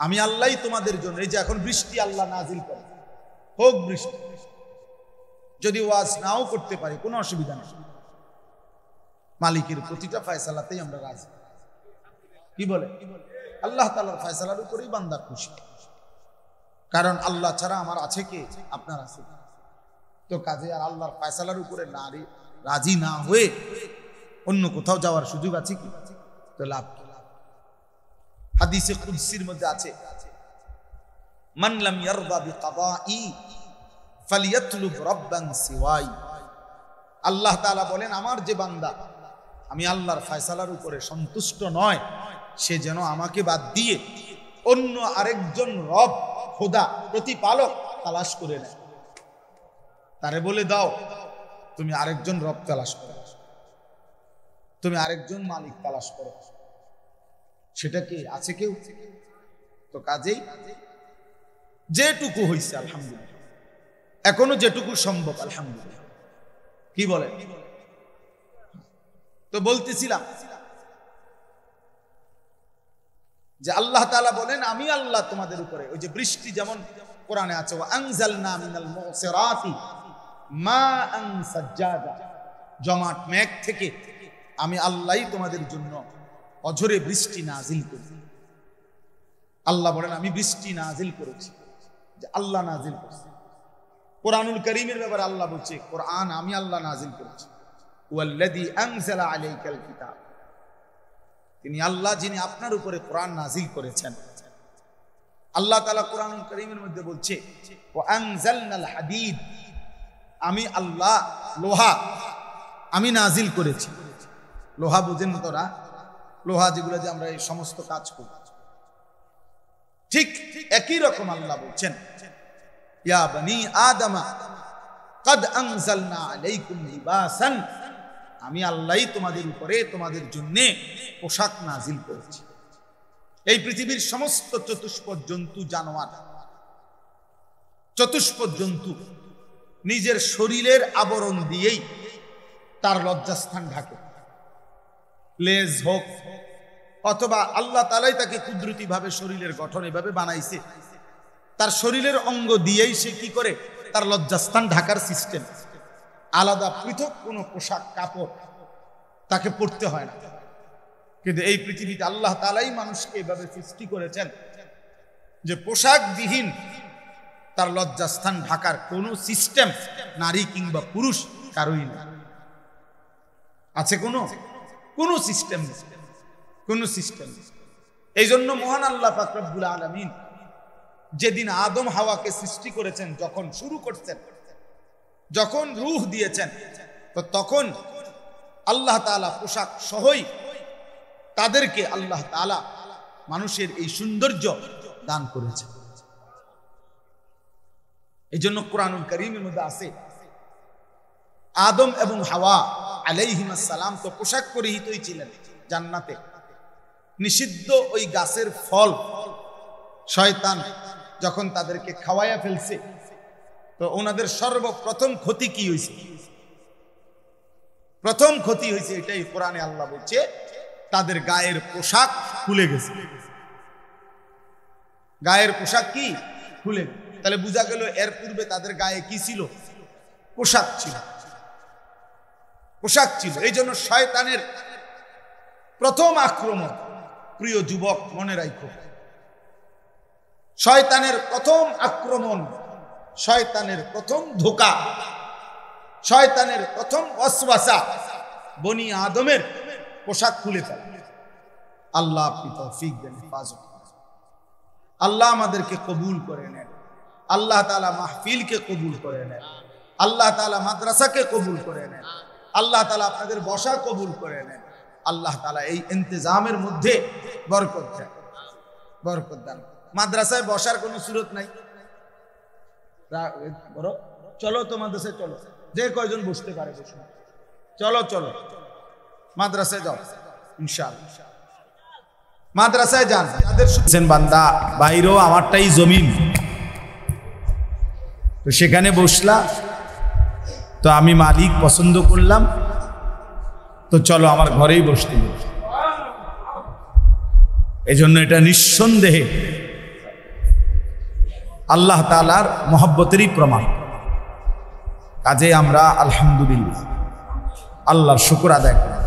আমি আল্লাহই তোমাদের জন্য, এই যে এখন বৃষ্টি আল্লাহ নাজিল করে, হোক বৃষ্টি, যদি ওয়াজ নাও করতে পারি কোনো অসুবিধা নেই, মালিকের প্রতিটা ফয়সালাতেই আমরা রাজি। কি বলে? আল্লাহ তাআলার ফয়সালার উপরেই বান্দা খুশি, কারণ আল্লাহ ছাড়া আমার আছে কে? আপনার আছে। তো কাজে আর আল্লাহর ফয়সালার উপরে নারী রাজি না হয়ে অন্য কোথাও যাওয়ার সুযোগ আছে কি? তো লাভ কি? হাদিসে কুদসির মধ্যে আছে, মান লাম ইয়ারদা বিকাদাই ফালিয়াতলুব রাব্বান সিওয়াই। আল্লাহ তাআলা বলেন, আমার যে বান্দা আমি আল্লাহর ফয়সালার উপরে সন্তুষ্ট নয়, সে যেন আমাকে বাদ দিয়ে অন্য আরেকজন রব, খোদা, প্রতিপালক তালাশ করে নেয়। তারে বলে দাও, তুমি আরেকজন রব তালাশ করো, তুমি আরেকজন মালিক তালাশ করো। সেটা কি আছে কেউ? তো কাজেই যেটুকু হইছে আলহামদুলিল্লাহ, এখনো যেটুকু সম্ভব আলহামদুলিল্লাহ। কি বলে? তো বলতেছিলাম যে আল্লাহ তাআলা বলেন, আমি আল্লাহ তোমাদের উপরে, ওই যে বৃষ্টি যেমন কোরআনে আছে, ওয়া আনজালনা মিনাল মুসিরাতি মাআন সাজ্জাদা, জমাট মেঘ থেকে আমি আল্লাহই তোমাদের জন্য অঝরে বৃষ্টি নাজিল করি। আল্লাহ বলেন, আমি বৃষ্টি নাজিল করেছি, যে আল্লাহ নাজিল করেছে। কোরআনুল কারীমের ব্যাপারে আল্লাহ বলছে, কোরআন আমি আল্লাহ নাজিল করেছি। ওয়াল্লাযী আনজালা আলাইকাল কিতাব, তিনি আল্লাহ যিনি আপনার উপরে কোরআন নাজিল করেছেন। আল্লাহ তাআলা কোরআনুল কারীমের মধ্যে বলছে, ওয়া আনজালনাল হাদীদ, আমি আল্লাহ লোহা আমি নাজিল করেছি। লোহা বুঝেন তো না? লোহা যেগুলো যে আমরা এই সমস্ত কাজ করি, ঠিক একই রকম আল্লাহ বলছেন, ইয়া বনি আদমা কদ আনজালনা আলাইকুম লিবাসান, আমি আল্লাহই তোমাদের উপরে তোমাদের জন্য পোশাক নাজিল করেছি। এই পৃথিবীর সমস্ত চতুষ্পদ জন্তু, জানোয়ার, চতুষ্পদ জন্তু নিজের শরীরের আবরণ দিয়েই তার লজ্জাস্থান ঢাকে। লেজ হোক অথবা আল্লাহ তাআলাই তাকে কুদরতি ভাবে শরীরের গঠন এভাবে বানাইছে, তার শরীরের অঙ্গ দিয়েই সে কি করে তার লজ্জাস্থান ঢাকার সিস্টেম। আলাদা পৃথক কোনো পোশাক কাপড় তাকে পরতে হয় না। কিন্তু এই পৃথিবীতে আল্লাহ তাআলাই মানুষকে এভাবে সৃষ্টি করেছেন যে পোশাকবিহীন তার লজ্জাস্থান ঢাকার কোনো সিস্টেম নারী কিংবা পুরুষ কারোই না। আছে কোনো সিস্টেম নেই, কোনো সিস্টেম নেই। এই জন্য মহান আল্লাহ পাক রব্বুল আলামিন যেদিন আদম হাওয়াকে সৃষ্টি করেছেন, যখন শুরু করছেন, যখন রূহ দিয়েছেন, তো তখন আল্লাহ তাআলা পোশাক সহই তাদেরকে আল্লাহ তাআলা মানুষের এই সৌন্দর্য দান করেছে। এই জন্য কোরআনুল কারীমের মধ্যে আছে, আদম এবং হাওয়া আলাইহিমাস সালাম তো পোশাক পরিহিতই ছিলেন জান্নাতে। নিষিদ্ধ ওই গাছের ফল শয়তান যখন তাদেরকে খাওয়াইয়া ফেলছে, তো ওনাদের সর্বপ্রথম ক্ষতি কি হয়েছে? প্রথম ক্ষতি হয়েছে এটাই, কোরআনে আল্লাহ বলছে, তাদের গায়ের পোশাক খুলে গেছে। গায়ের পোশাক কি খুলে? তাহলে বোঝা গেল এর পূর্বে তাদের গায়ে কি ছিল? পোশাক ছিল, পোশাক ছিল। এই জন্য শয়তানের প্রথম আক্রমণ, প্রিয় যুবক মনে রাখো, শয়তানের প্রথম আক্রমণ, শয়তানের প্রথম ধোঁকা, শয়তানের প্রথম ওয়াসওয়াসা বনি আদমের পোশাক খুলে ফেলে। আল্লাহ আপনি তৌফিক দেন, হেফাজত করেন। আল্লাহ আমাদেরকে কবুল করে নেন। আল্লাহ তাআলা মাহফিলকে কবুল করে নেন। আল্লাহ তাআলা মাদ্রাসাকে কবুল করে নেন। আল্লাহ তাআলা আপনাদের বসা কবুল করে নেন। আল্লাহ তাআলা এই ইন্তজামের মধ্যে বরকত দেন, বরকত দান। মাদ্রাসায় বসার কোনো সুরত নাই, চলো তো মাদ্রাসায় চলো, যে কয়জন বসতে পারে বসুন, চলো চলো মাদ্রাসায় যাও, ইনশাআল্লাহ মাদ্রাসায় যান। যাদের শুনছেন বান্দা বাইরেও আমারটাই জমিন, তো সেখানে বসলা, তো আমি মালিক পছন্দ করলাম, তো চলো আমার ঘরেই বসতে। এই জন্য এটা নিঃসন্দেহে আল্লাহ তাআলার মহব্বতেরই প্রমাণ। কাজে আমরা আলহামদুলিল্লাহ আল্লাহর শুকর আদায় করি।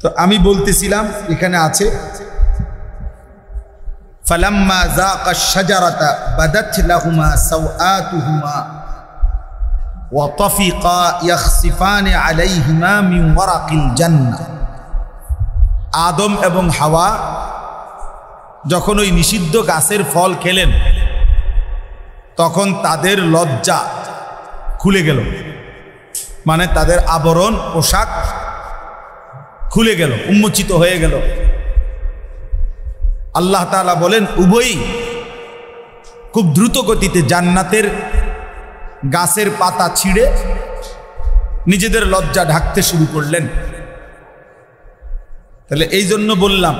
তো আমি বলতেছিলাম এখানে আছে, ফালাম্মা যাকা আশ-শাজারাতা বাদাত লাহুমা সাওআতুহুমা ওয়া তাফিকা ইয়াখসিফানি আলাইহিমা মিন ওয়ারাকিল জান্নাহ। আদম এবং হাওয়া যখন ওই নিষিদ্ধ গাছের ফল খেলেন তখন তাদের লজ্জা খুলে গেল, মানে তাদের আবরণ পোশাক খুলে গেল, উন্মোচিত হয়ে গেল। আল্লাহ তাআলা বলেন উভয়ই খুব দ্রুত গতিতে জান্নাতের গাছের পাতা ছিঁড়ে নিজেদের লজ্জা ঢাকতে শুরু করলেন। তাহলে এই জন্য বললাম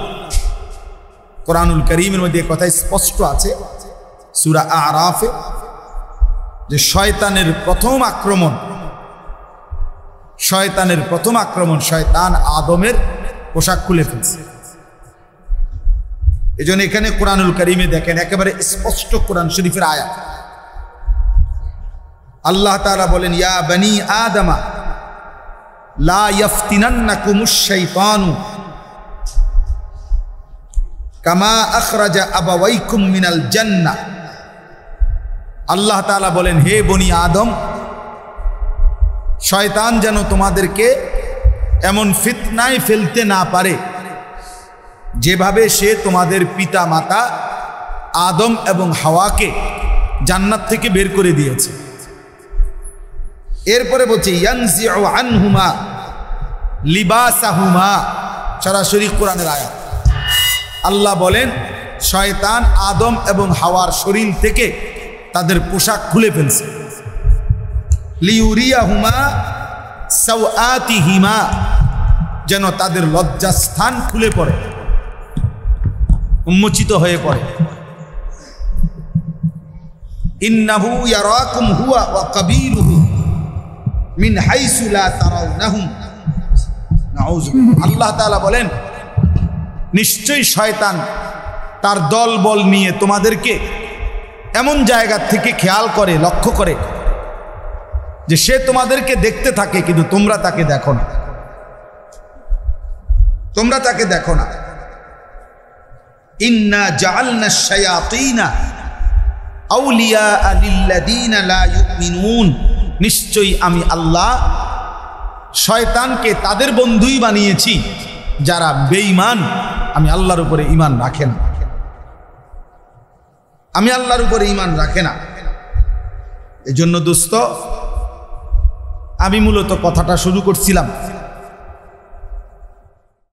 কোরআনুল কারীমের মধ্যে কথা স্পষ্ট আছে সূরা আরাফে, যে শয়তানের প্রথম আক্রমণ শয়তান আদমের পোশাক খুলে ফেলছে। এই জন্য এখানে কোরআনুল কারীমে দেখেন একেবারে স্পষ্ট কোরআন শরীফের আয়াত, আল্লাহ তাআলা বলেন ইয়া বনি আদমা লা ইয়াফতিনান্নাকুমুশ শাইতানু কামা আখরাজা আবাওয়াইকুম মিনাল জান্নাহ। আল্লাহ তাআলা বলেন হে বনি আদম, শয়তান যেন তোমাদেরকে এমন ফিতনায় ফেলতে না পারে যেভাবে সে তোমাদের পিতা মাতা আদম এবং হাওয়াকে জান্নাত থেকে বের করে দিয়েছে। এরপরে বলছে ইয়ানজিউ আনহুমা লিবাসাহুমা, সরাসরি কোরআনের আয়াত। আল্লাহ বলেন শয়তান আদম এবং হাওয়ার শরীর থেকে তাদের পোশাক খুলে ফেলছে। লিউরিয়াহুমা সাওআতিহিমা, যেন তাদের লজ্জাস্থান খুলে পড়ে, উন্মোচিত হয়ে পড়ে। ইন্নাহু ইয়ারাকুম হুয়া ওয়া কাবীলুহু মিন হাইসু লা তারাউনাহুম। আল্লাহ তাআলা বলেন নিশ্চয়ই শয়তান তার দল বল নিয়ে তোমাদেরকে এমন জায়গা থেকে খেয়াল করে, লক্ষ্য করে যে সে তোমাদেরকে দেখতে থাকে কিন্তু তোমরা তাকে দেখো না। ইন্না জাআলনাশ শায়াতিনা আউলিয়া লিল্লাযিনা লা ইউমিনুন, নিশ্চয়ই আমি আল্লাহ শয়তানকে তাদের বন্ধুই বানিয়েছি যারা বেঈমান, আমি আল্লাহর উপরে ঈমান রাখে না। এজন্য দোস্ত, আমি মূলত কথাটা শুরু করছিলাম